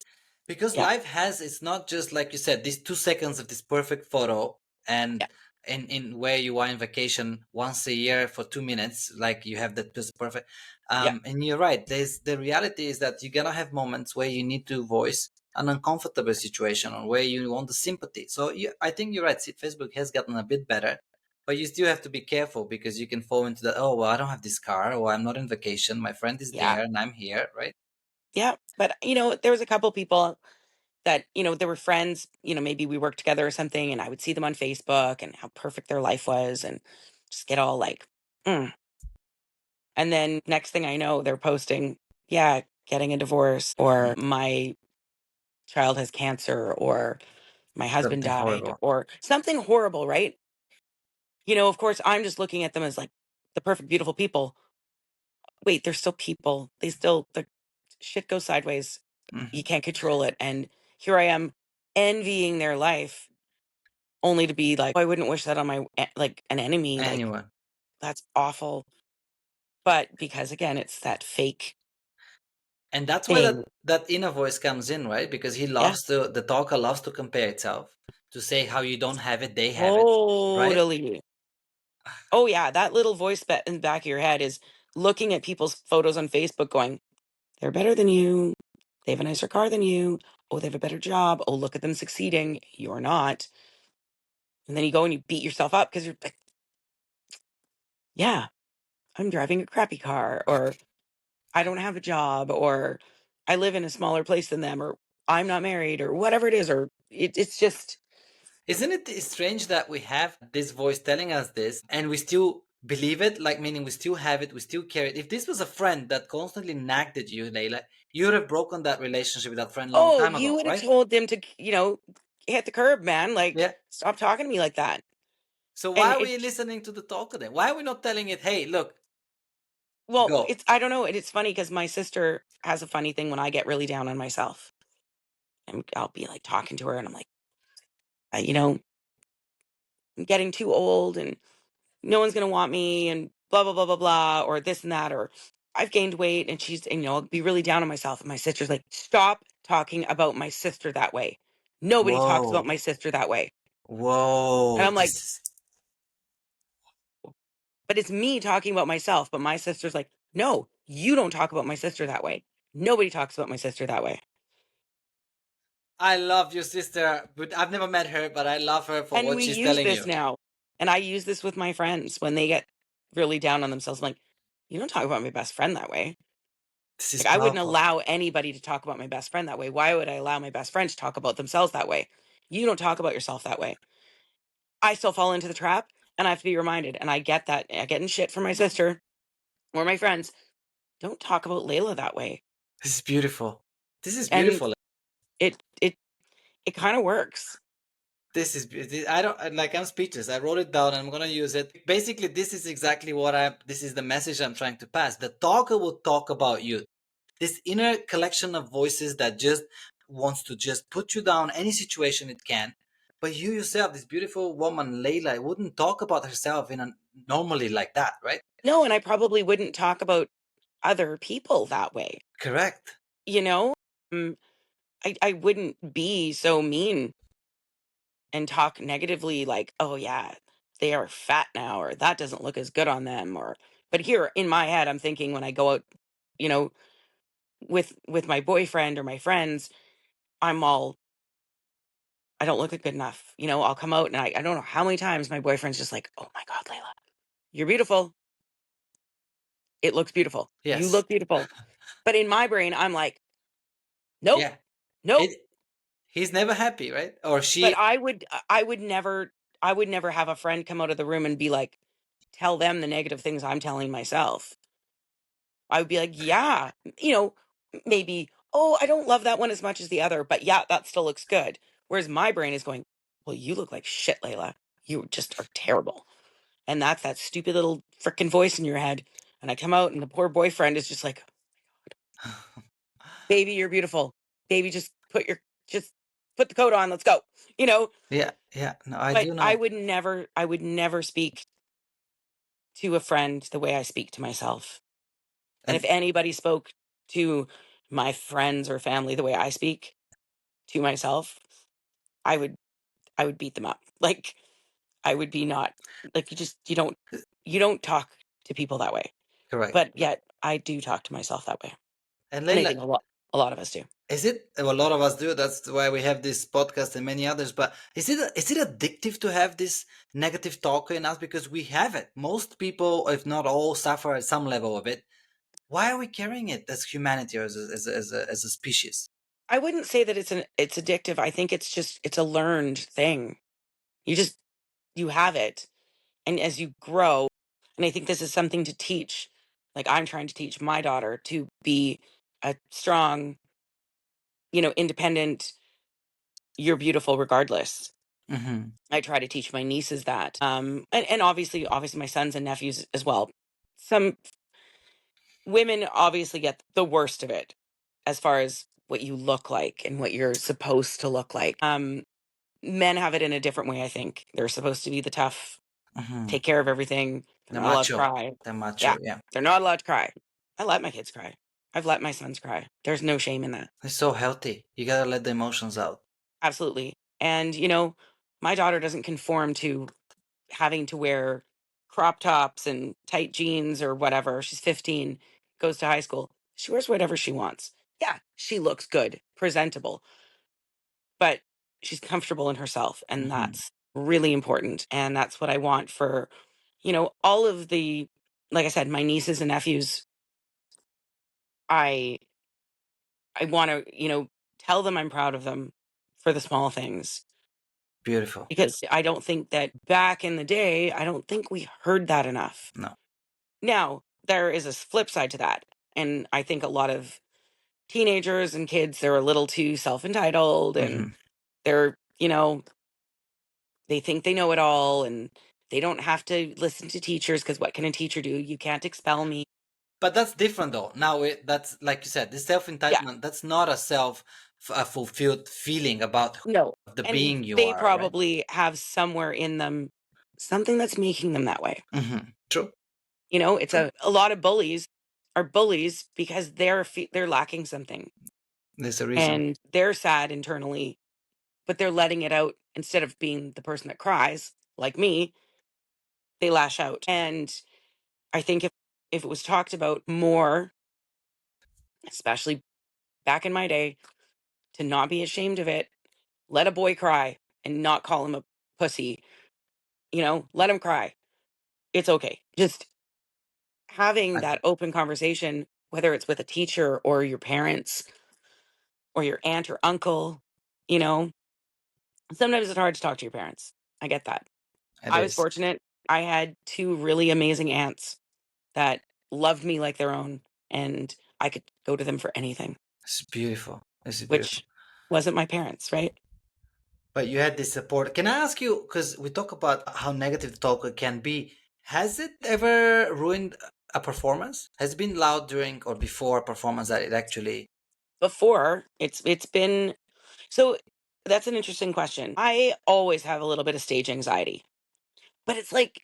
Because yeah, life has, it's not just like you said, these 2 seconds of this perfect photo, yeah, and in where you are in vacation once a year for 2 minutes, like you have that just perfect. yeah, And you're right. There's the reality is that you're gonna have moments where you need to voice. an uncomfortable situation or where you want the sympathy. So I think you're right. Facebook has gotten a bit better, but you still have to be careful because you can fall into that. Oh, well, I don't have this car, or I'm not on vacation. My friend is Yeah. there, and I'm here, right? Yeah. But, there was a couple people that, there were friends, maybe we worked together or something, and I would see them on Facebook and how perfect their life was and just get all like, mm. And then next thing I know, they're posting, yeah, getting a divorce, or my child has cancer, or my husband Something died, horrible. or something horrible, right? Of course, I'm just looking at them as like the perfect, beautiful people. Wait, they're still people. The shit goes sideways. You Mhm. can't control it. And here I am envying their life only to be like, "Oh, I wouldn't wish that on like an enemy. Like, Anyone. that's awful." But because again, it's that fake And that's where thing. that inner voice comes in, right? Because Yeah, the talker loves to compare itself, to say how you don't have it, they have it, right? totally. Oh, yeah. That little voice in the back of your head is looking at people's photos on Facebook going, they're better than you. They have a nicer car than you. Oh, they have a better job. Oh, look at them succeeding. You're not. And then you go and you beat yourself up because you're like, yeah, I'm driving a crappy car, or I don't have a job, or I live in a smaller place than them, or I'm not married, or whatever it is, or it's just, Isn't it strange that we have this voice telling us this and we still believe it? Like, meaning we still have it, we still carry it. If this was a friend that constantly nagged at you, Layla, you would have broken that relationship with that friend long oh, time you ago, would have right? told them to, hit the curb, man. Like, Yeah. stop talking to me like that. So And why are we listening to the talker then? Why are we not telling it, hey, look, well, go? I don't know. It's funny because my sister has a funny thing when I get really down on myself. And I'll be like talking to her and I'm like, you know, I'm getting too old and no one's going to want me and blah, blah, blah, blah, blah, or this and that, or I've gained weight. And I'll be really down on myself. And my sister's like, stop talking about my sister that way. Nobody talks about Whoa. my sister that way. And Whoa. I'm like, but it's me talking about myself. But my sister's like, no, you don't talk about my sister that way. Nobody talks about my sister that way. I love your sister, but I've never met her, but I love her for And what we she's use telling this you. now. And I use this with my friends when they get really down on themselves. I'm like, you don't talk about my best friend that way. This is Like, I wouldn't powerful. allow anybody to talk about my best friend that way. Why would I allow my best friend to talk about themselves that way? You don't talk about yourself that way. I still fall into the trap and I have to be reminded. And I get that. I get in shit from my sister or my friends. Don't talk about Layla that way. This is beautiful. This is And beautiful. it it it kind of works. I don't like, I'm speechless. I wrote it down and I'm gonna use it. Basically, this is exactly this is the message I'm trying to pass. The talker will talk about you. This inner collection of voices that just wants to just put you down any situation it can. But you yourself, this beautiful woman, Layla, wouldn't talk about herself in a normally like that, right? No, and I probably wouldn't talk about other people that way. Correct. You know? Mm, I wouldn't be so mean and talk negatively like, "Oh yeah, they are fat now," or "That doesn't look as good on them," or but here in my head I'm thinking when I go out, you know, with my boyfriend or my friends, I'm all, I don't look good enough. I'll come out and I don't know how many times my boyfriend's just like, "Oh my god, Layla, you're beautiful. It looks beautiful. You Yes. look beautiful." But in my brain I'm like, "Nope. Yeah. Nope." It He's never happy, right? Or But she. I would never have a friend come out of the room and be like, tell them the negative things I'm telling myself. I would be like, yeah, maybe, oh, I don't love that one as much as the other, but yeah, that still looks good. Whereas my brain is going, well, you look like shit, Layla. You just are terrible. And that's that stupid little freaking voice in your head. And I come out and the poor boyfriend is just like, baby, you're beautiful. Baby, just put the coat on. Let's go. You know, Yeah, yeah. No, I but do I know. would never, I would never speak to a friend the way I speak to myself. And if And anybody spoke to my friends or family the way I speak to myself, I would I would beat them up. Like I would be not like you don't talk to people that way. correct. But yet I do talk to myself that way. And And I Layla, think a lot. A lot of us do. Is it? A lot of us do. That's why we have this podcast and many others. But is it addictive to have this negative talk in us? Because we have it. Most people, if not all, suffer at some level of it. Why are we carrying it as humanity or as a species? I wouldn't say that it's addictive. I think it's a learned thing. You just you have it. And as you grow, and I think this is something to teach, like I'm trying to teach my daughter to be a strong, independent, you're beautiful regardless. Hmm. I try to teach my nieces that. And obviously my sons and nephews as well. Some women obviously get the worst of it as far as what you look like and what you're supposed to look like. Men have it in a different way, I think. They're supposed to be the tough, Hmm. take care of everything. The They're not allowed to macho, cry. the Yeah, macho. Yeah, they're not allowed to cry. I let my kids cry. I've let my sons cry. There's no shame in that. it's so healthy. You gotta let the emotions out. Absolutely. And, my daughter doesn't conform to having to wear crop tops and tight jeans or whatever. She's 15, goes to high school. She wears whatever she wants. Yeah, she looks good, presentable, but she's comfortable in herself. And Hmm. that's really important. And that's what I want for, all of the, like I said, my nieces and nephews. I I want to, tell them I'm proud of them for the small things Beautiful. because I don't think that back in the day, I don't think we heard that enough. No. Now, there is a flip side to that. And I think a lot of teenagers and kids, they're a little too self entitled and Hmm. they're, they think they know it all and they don't have to listen to teachers because what can a teacher do? You can't expel me. But that's different though. Now that's like you said, this self Yeah, entitlement. That's not a fulfilled feeling about no. the And being you they are, right? probably have somewhere in them something that's making them that way. True. It's True. a lot of bullies are bullies because they're lacking something There's a reason. and they're sad internally, but they're letting it out instead of being the person that cries like me, they lash out. And I think if it was talked about more, especially back in my day, to not be ashamed of it, let a boy cry and not call him a pussy, let him cry. It's okay. Just having I, that open conversation, whether it's with a teacher or your parents or your aunt or uncle, you know, sometimes it's hard to talk to your parents. I get that. it I was is. fortunate. I had two really amazing aunts that loved me like their own, and I could go to them for anything, It's beautiful. It's beautiful. which wasn't my parents, right? But you had this support. Can I ask you, because we talk about how negative talk can be, has it ever ruined a performance? Has it been loud during or before a performance that it actually. Before it's been so that's an interesting question. I always have a little bit of stage anxiety, but it's like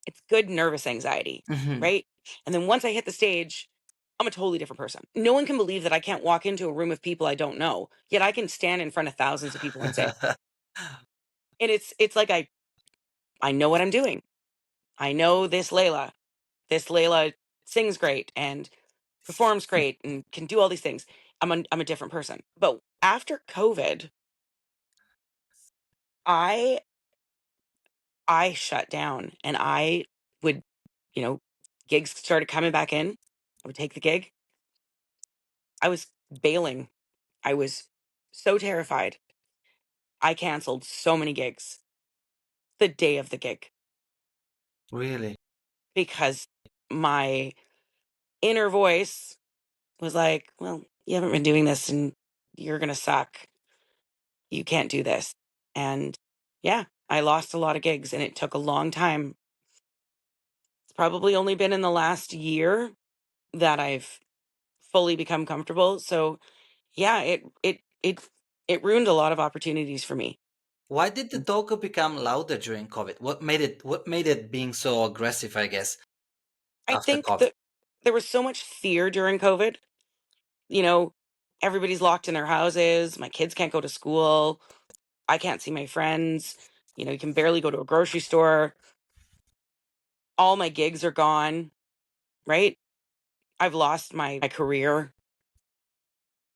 it's good nervous anxiety, Hmm. right? And then once I hit the stage, I'm a totally different person. No one can believe that I can't walk into a room of people I don't know, yet I can stand in front of thousands of people and sing. And it's like I know what I'm doing. I know this Layla. This Layla sings great and performs great and can do all these things. I'm a different person. But after COVID, I I shut down and I would, you know, gigs started coming back in. I would take the gig. I was bailing. I was so terrified. I canceled so many gigs the day of the gig Really? because my inner voice was like, well, you haven't been doing this and you're going to suck. You can't do this. And yeah, I lost a lot of gigs and it took a long time. It's probably only been in the last year that I've fully become comfortable. So yeah, it ruined a lot of opportunities for me. Why did the talk become louder during COVID? What made it being so aggressive, I guess, I after think COVID? that there was so much fear during COVID. You know, everybody's locked in their houses. My kids can't go to school. I can't see my friends. You can barely go to a grocery store. All my gigs are gone, right? I've lost my career.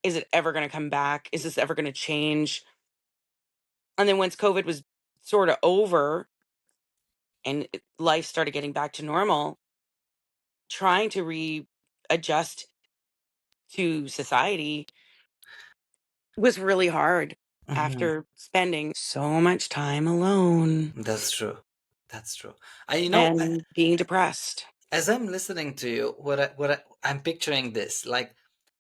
Is it ever going to come back? Is this ever going to change? And then once COVID was sort of over and life started getting back to normal, trying to readjust to society was really hard Mhm. after spending so much time alone That's true. That's true. I and being depressed. as I'm listening to you, I'm picturing this like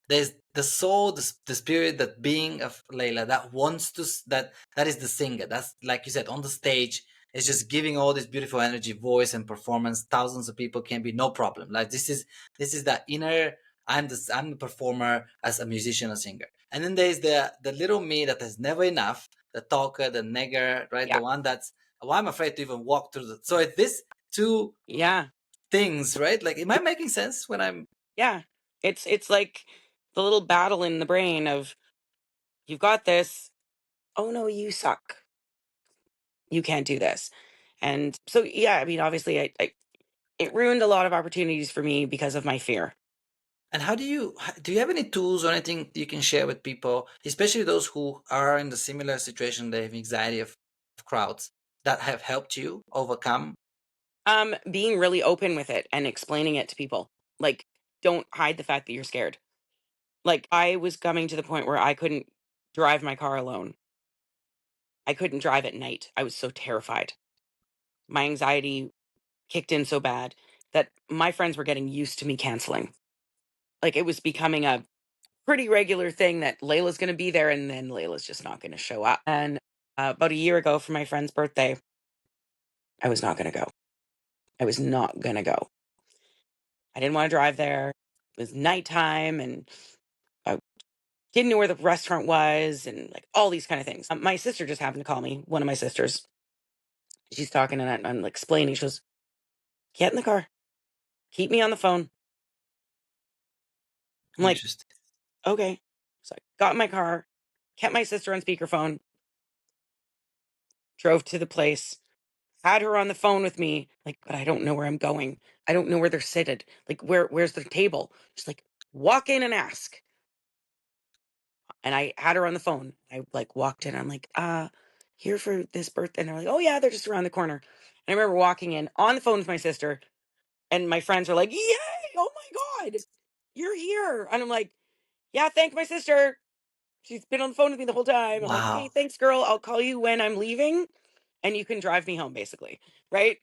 there's the soul, the spirit, that being of Layla that wants to that is the singer. That's like you said on the stage. It's just giving all this beautiful energy, voice, and performance. Thousands of people can be no problem. Like this is that inner. I'm the performer as a musician, a singer, and then there's the little me that has never enough, the talker, the nigger, right? Yeah. The one that's well, I'm afraid to even walk through the. So it's this two Yeah. things, right? Like, am I making sense when I'm? Yeah. It's like the little battle in the brain of you've got this. Oh no, you suck. You can't do this. And so yeah, I mean obviously it ruined a lot of opportunities for me because of my fear. And how do you have any tools or anything you can share with people, especially those who are in the similar situation, they have anxiety of crowds, that have helped you overcome? Being really open with it and explaining it to people. Like, don't hide the fact that you're scared. Like, I was coming to the point where I couldn't drive my car alone. I couldn't drive at night. I was so terrified. My anxiety kicked in so bad that my friends were getting used to me canceling. Like, it was becoming a pretty regular thing that Layla's going to be there and then Layla's just not going to show up. And about a year ago for my friend's birthday, I was not going to go. I was not going to go. I didn't want to drive there. It was nighttime and I didn't know where the restaurant was and like all these kind of things. My sister just happened to call me, one of my sisters. She's talking and I'm like explaining. She goes, get in the car. Keep me on the phone. I'm like, Interesting. okay. So I got in my car, kept my sister on speakerphone, drove to the place, had her on the phone with me, like, but I don't know where I'm going. I don't know where they're seated. Like, where's the table? She's like, walk in and ask. And I had her on the phone. I like walked in. I'm like, here for this birthday. And they're like, oh yeah, they're just around the corner. And I remember walking in on the phone with my sister, and my friends were like, yay! Oh my god, you're here! And I'm like, yeah, thank my sister. She's been on the phone with me the whole time. I'm like, okay, Wow. thanks, girl. I'll call you when I'm leaving, and you can drive me home, basically, right?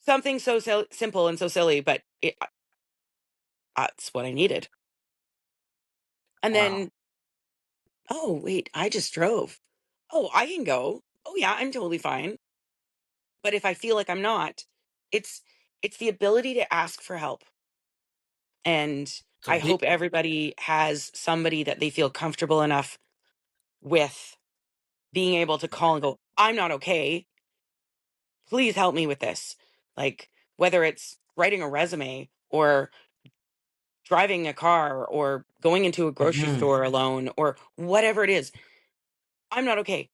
Something so simple and so silly, but it's what I needed. And Wow. then, oh wait, I just drove. Oh, I can go. Oh yeah, I'm totally fine. But if I feel like I'm not, it's it's the ability to ask for help. And So I be hope everybody has somebody that they feel comfortable enough with being able to call and go, I'm not okay. Please help me with this. Like whether it's writing a resume or driving a car or going into a grocery Mhm. store alone or whatever it is. I'm not okay.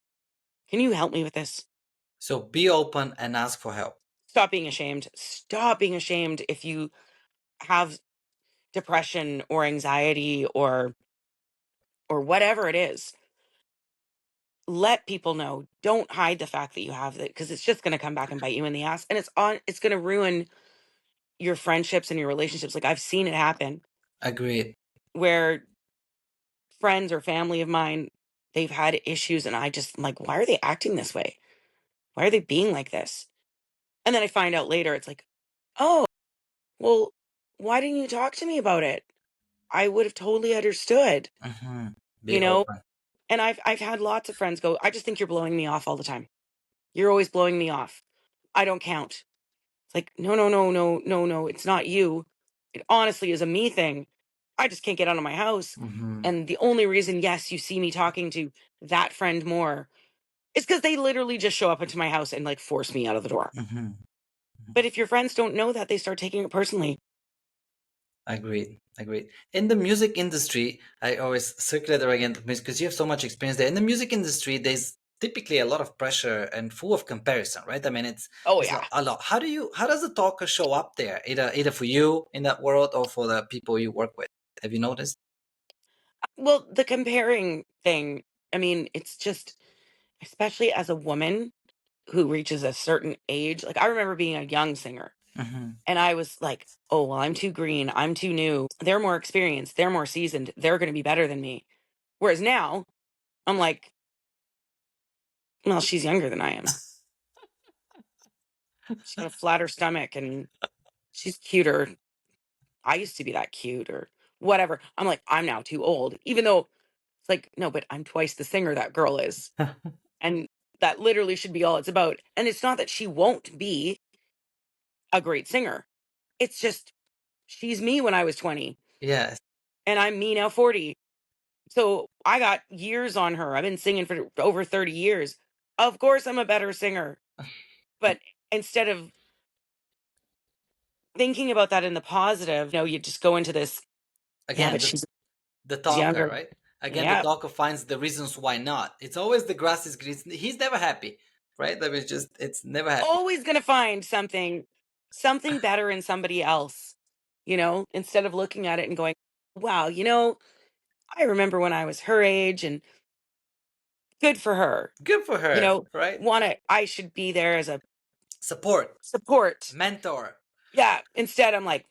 Can you help me with this? So be open and ask for help. Stop being ashamed. Stop being ashamed if you have depression or anxiety or whatever it is. Let people know. Don't hide the fact that you have it because it's just going to come back and bite you in the ass and it's going to ruin your friendships and your relationships. Like I've seen it happen Agreed. where friends or family of mine, they've had issues and I'm like, why are they acting this way? Why are they being like this? And then I find out later it's like, oh, well, why didn't you talk to me about it? I would have totally understood, Hmm. you Be know? open. And I've had lots of friends go, I just think you're blowing me off all the time. You're always blowing me off. I don't count. It's like, no, no, no, no, no, no. It's not you. It honestly is a me thing. I just can't get out of my house. Hmm. And the only reason, yes, you see me talking to that friend more is because they literally just show up into my house and like force me out of the door. Hmm. But if your friends don't know that, they start taking it personally. Agreed. Agreed. In the music industry, I always circulate again because you have so much experience there. In the music industry, there's typically a lot of pressure and full of comparison, right? I mean, Oh, it's yeah. a lot. How does the talker show up there, either for you in that world or for the people you work with? Have you noticed? Well, the comparing thing, I mean, it's just, especially as a woman who reaches a certain age, like I remember being a young singer Hmm. and I was like, oh, well, I'm too green. I'm too new. They're more experienced. They're more seasoned. They're going to be better than me. Whereas now I'm like, well, she's younger than I am. She's got a flatter stomach and she's cuter. I used to be that cute or whatever. I'm like, I'm now too old, even though it's like, no, but I'm twice the singer that girl is. And that literally should be all it's about. And it's not that she won't be a great singer. It's just she's me when I was 20 Yes. and I'm me now 40. So I got years on her. I've been singing for over 30 years. Of course I'm a better singer. But instead of thinking about that in the positive, you just go into this, yeah, Again, but she's the talker, younger. right? Again, the Yeah. talker finds the reasons why not. It's always the grass is green. He's never happy, right? That was just, it's never happy. Always going to find something better in somebody else, instead of looking at it and going, wow, I remember when I was her age and good for her. Good for her, right? I should be there as a Support, support. mentor. Yeah. Instead, I'm like,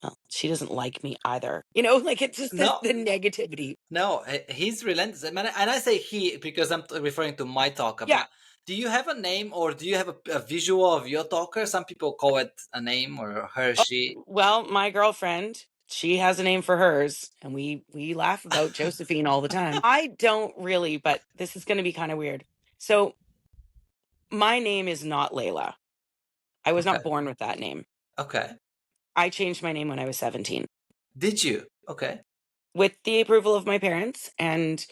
well, she doesn't like me either. Like it's just No, the negativity. no, he's relentless. And I say he because I'm referring to my talker. Yeah. But do you have a name or do you have a visual of your talker? Some people call it a name or her, Oh, she. well, my girlfriend, she has a name for hers, and we laugh about Josephine all the time. I don't really, but this is going to be kind of weird. So my name is not Layla. I was Okay. not born with that name. Okay. I changed my name when I was 17 Did you? Okay. with the approval of my parents. And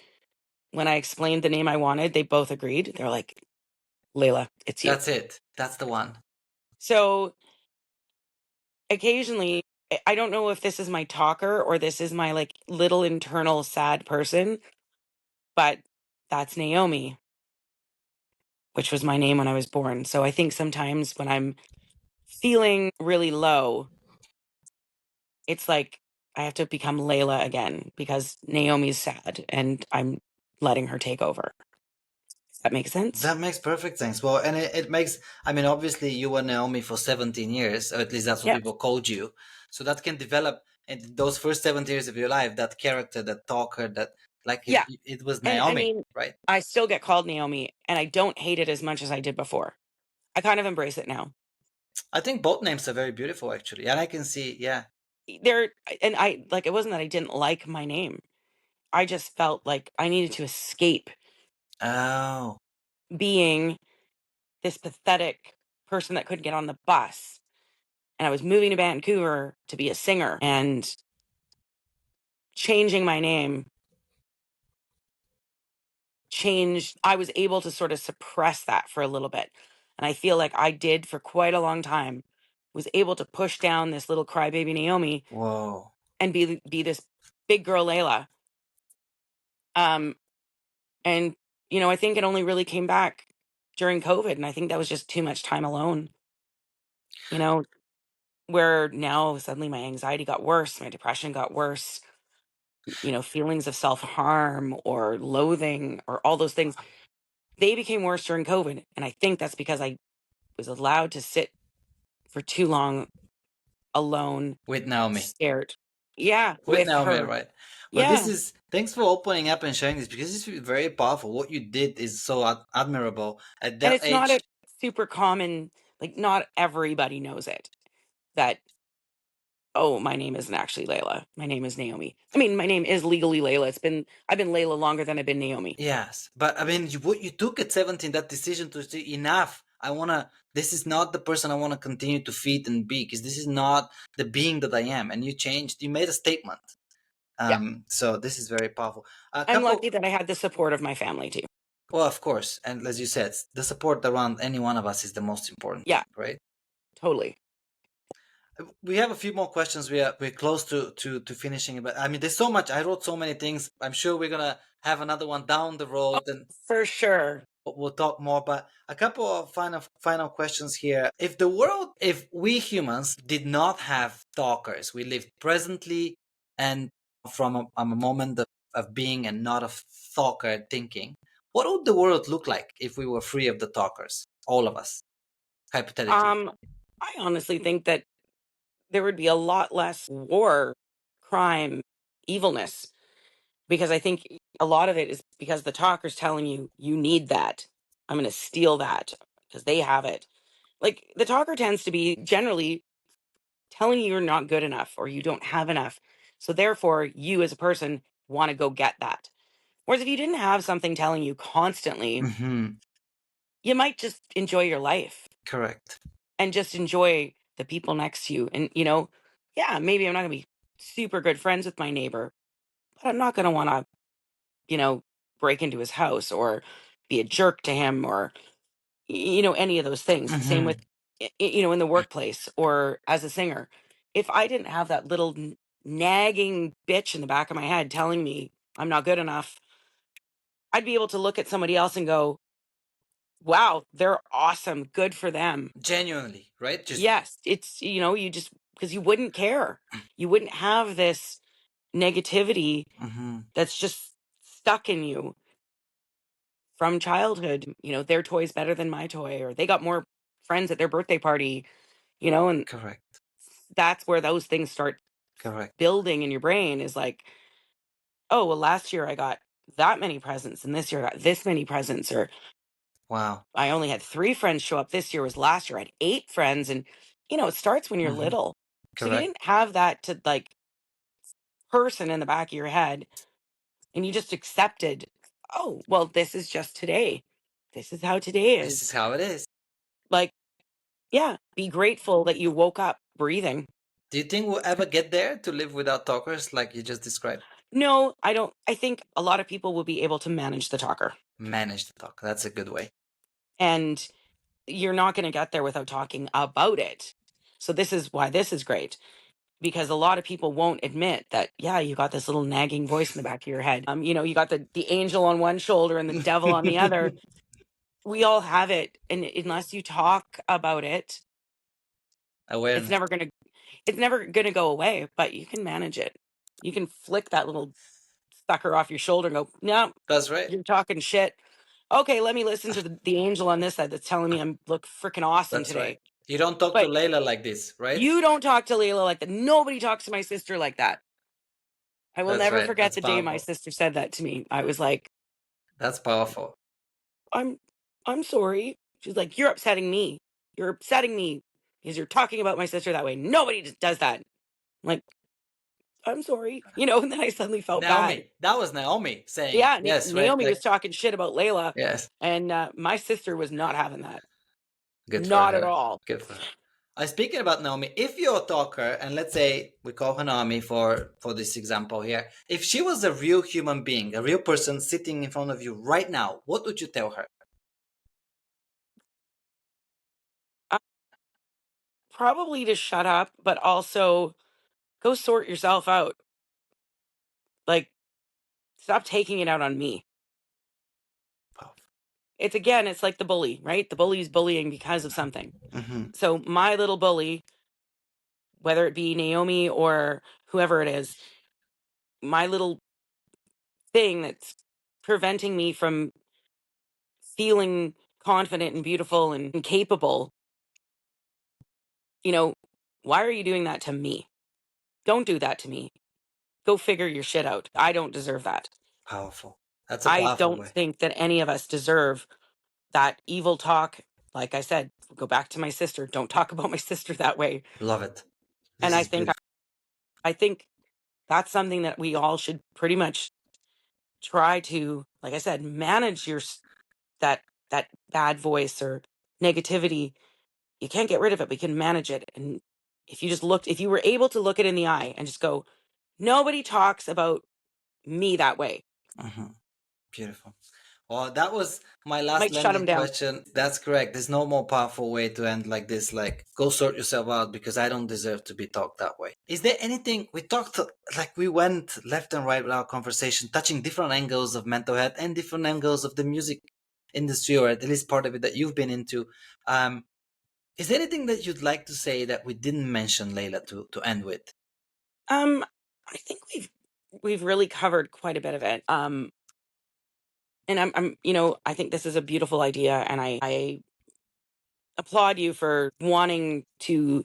when I explained the name I wanted, they both agreed. They're like, Layla, it's you. That's it. That's the one. So occasionally, I don't know if this is my talker or this is my like little internal sad person, but that's Naomi, which was my name when I was born. So I think sometimes when I'm feeling really low, it's like I have to become Layla again because Naomi's sad and I'm letting her take over. Does that make sense? That makes perfect sense. Well, and it makes, I mean, obviously you were Naomi for 17 years, or at least that's what Yeah. people called you. So that can develop in those first 7 years of your life, that character, that talker, that like Yeah. it was And I Naomi, mean, right? I still get called Naomi and I don't hate it as much as I did before. I kind of embrace it now. I think both names are very beautiful, actually. And I can see, yeah. There and I like it wasn't that I didn't like my name. I just felt like I needed to escape Oh, being this pathetic person that couldn't get on the bus. And I was moving to Vancouver to be a singer and changing my name changed. I was able to sort of suppress that for a little bit. And I feel like I did for quite a long time, was able to push down this little crybaby Naomi whoa. and be this big girl Layla. Um, and I think it only really came back during COVID. And I think that was just too much time alone, you know, where now suddenly my anxiety got worse, my depression got worse, feelings of self-harm or loathing or all those things, they became worse during COVID. And I think that's because I was allowed to sit for too long alone, With Naomi. scared. Yeah, With with Naomi, her. right? Well, this Yeah. is, thanks for opening up and sharing this because it's very powerful. What you did is so admirable at And that it's not age. a super common, like, not everybody knows it that, oh, my name isn't actually Layla. My name is Naomi. I mean, my name is legally Layla. I've been Layla longer than I've been Naomi. Yes, but I mean, what you took at 17, that decision to say, enough. This is not the person I want to continue to feed and be, because this is not the being that I am. And you changed, you made a statement. Yeah. So this is very powerful. A I'm couple, lucky that I had the support of my family too. well, of course. And as you said, the support around any one of us is the most important Yeah, thing, right? totally. We have a few more questions. We're close to finishing, but I mean, there's so much. I wrote so many things. I'm sure we're gonna have another one down the Oh, road, and for sure. we'll talk more. But a couple of final questions here. If we humans did not have talkers, we lived presently, and from a moment of being and not of talker thinking, what would the world look like if we were free of the talkers, all of us, hypothetically? I honestly think that there would be a lot less war, crime, evilness, because I think a lot of it is because the talker's telling you, you need that. I'm going to steal that because they have it. Like the talker tends to be generally telling you you're not good enough or you don't have enough. So therefore, you as a person want to go get that. Whereas if you didn't have something telling you constantly, Hmm. you might just enjoy your life Correct. and just enjoy the people next to you. And, yeah, maybe I'm not going to be super good friends with my neighbor, but I'm not going to want to, you know, break into his house or be a jerk to him or, any of those things. Same Hmm. with, in the workplace or as a singer. If I didn't have that little nagging bitch in the back of my head telling me I'm not good enough, I'd be able to look at somebody else and go, wow, they're awesome. Good for them. Genuinely, right? Just. Yes, it's, you just, because you wouldn't care. You wouldn't have this negativity Hmm. that's just stuck in you from childhood. Their toy's better than my toy, or they got more friends at their birthday party, and Correct. that's where those things start Correct. building in your brain is like, oh, well, last year I got that many presents, and this year I got this many presents, or Wow. I only had 3 friends show up. This year was last year I had 8 friends. And, it starts when you're Hmm. little. So if you Correct. didn't have that to like person in the back of your head and you just accepted, oh, well, this is just today. This is how today This is is. how it is. Like, yeah, be grateful that you woke up breathing. Do you think we'll ever get there to live without talkers like you just described? No, I don't. I think a lot of people will be able to manage the talker. Manage the talk. That's a good way. And you're not going to get there without talking about it. So this is why this is great. Because a lot of people won't admit that, yeah, you got this little nagging voice in the back of your head. You got the angel on one shoulder and the devil on the other. We all have it. And unless you talk about it, it's Awareness. never gonna go away, but you can manage it. You can flick that little sucker off your shoulder and go, no, That's right. you're talking shit. Okay, let me listen to the angel on this side that's telling me I'm look freaking awesome That's right. today. You don't talk to But Layla like this, right? you don't talk to Layla like that. Nobody talks to my sister like that. I will That's never right. forget That's the day my powerful. sister said that to me. I was like, That's powerful. I'm I'm sorry. She's like, you're upsetting me. You're upsetting me because you're talking about my sister that way. Nobody just does that. I'm like, I'm sorry. And then I suddenly felt bad. Naomi. That was Naomi saying, Yeah, yes, right? Naomi Like, was talking shit about Layla, yes. and my sister was not having that. Good for Not at her. all. Good for her. Speaking about Naomi, if you're a talker, and let's say we call her Naomi for this example here, if she was a real human being, a real person sitting in front of you right now, what would you tell her? Uh, Probably to shut up, but also go sort yourself out. Like, stop taking it out on me. It's like the bully, right? The bully's bullying because of something. Mm-hmm. So my little bully, whether it be Naomi or whoever it is, my little thing that's preventing me from feeling confident and beautiful and capable, you know, why are you doing that to me? Don't do that to me. Go figure your shit out. I don't deserve that. Powerful. That's a I powerful don't way. think that any of us deserve that evil talk. Like I said, go back to my sister. Don't talk about my sister that way. Love it. And This is beautiful. I think that's something that we all should pretty much try to, like I said, manage that bad voice or negativity. You can't get rid of it, but you can manage it. And if you were able to look it in the eye and just go, nobody talks about me that way, Mm-hmm. Beautiful. Well, that was my last might shut them landing down. question. That's correct. There's no more powerful way to end like this. Like, go sort yourself out because I don't deserve to be talked that way. Is there anything we talked like we went left and right with our conversation, touching different angles of mental health and different angles of the music industry, or at least part of it that you've been into? Is there anything that you'd like to say that we didn't mention, Layla, to end with? I think we've we've really covered quite a bit of it. And I think this is a beautiful idea, and I applaud you for wanting to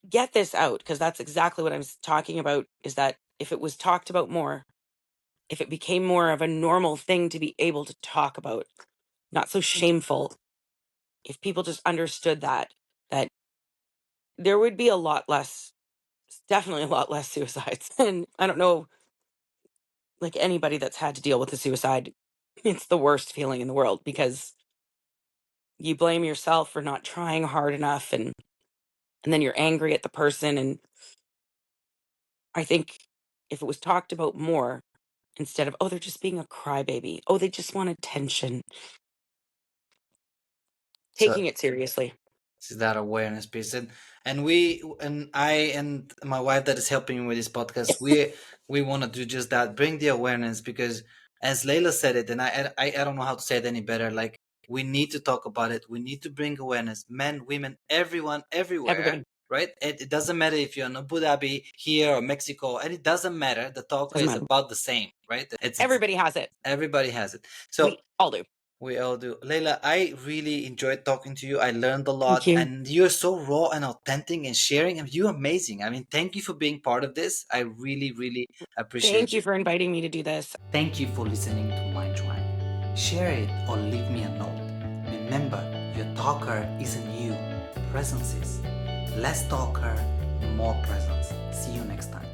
get this out, because that's exactly what I'm talking about, is that if it was talked about more, if it became more of a normal thing to be able to talk about, not so shameful, if people just understood that there would be a lot less, definitely a lot less suicides. And I don't know, like, anybody that's had to deal with a suicide, it's the worst feeling in the world, because you blame yourself for not trying hard enough, and then you're angry at the person. And I think if it was talked about more, instead of, oh, they're just being a crybaby, oh, they just want attention, So taking it seriously. it's that awareness piece, and we and I and my wife that is helping me with this podcast, we want to do just that, bring the awareness, because as Layla said it, and I don't know how to say it any better. Like, we need to talk about it. We need to bring awareness, men, women, everyone, everywhere. Everybody. Right? It doesn't matter if you're in Abu Dhabi, here, or Mexico, and it doesn't matter. The talk Doesn't is matter. about the same, right? It's Everybody has it. everybody has it. So We all do. we all do. Layla, I really enjoyed talking to you. I learned a Thank lot, you. and you're so raw and authentic and sharing, and you're amazing. I mean, thank you for being part of this. I really, really Thank appreciate you you. for inviting me to do this. Thank you for listening to Mind Tribe. Share it or leave me a note. Remember, your talker isn't you, presence is. Less talker, more presence. See you next time.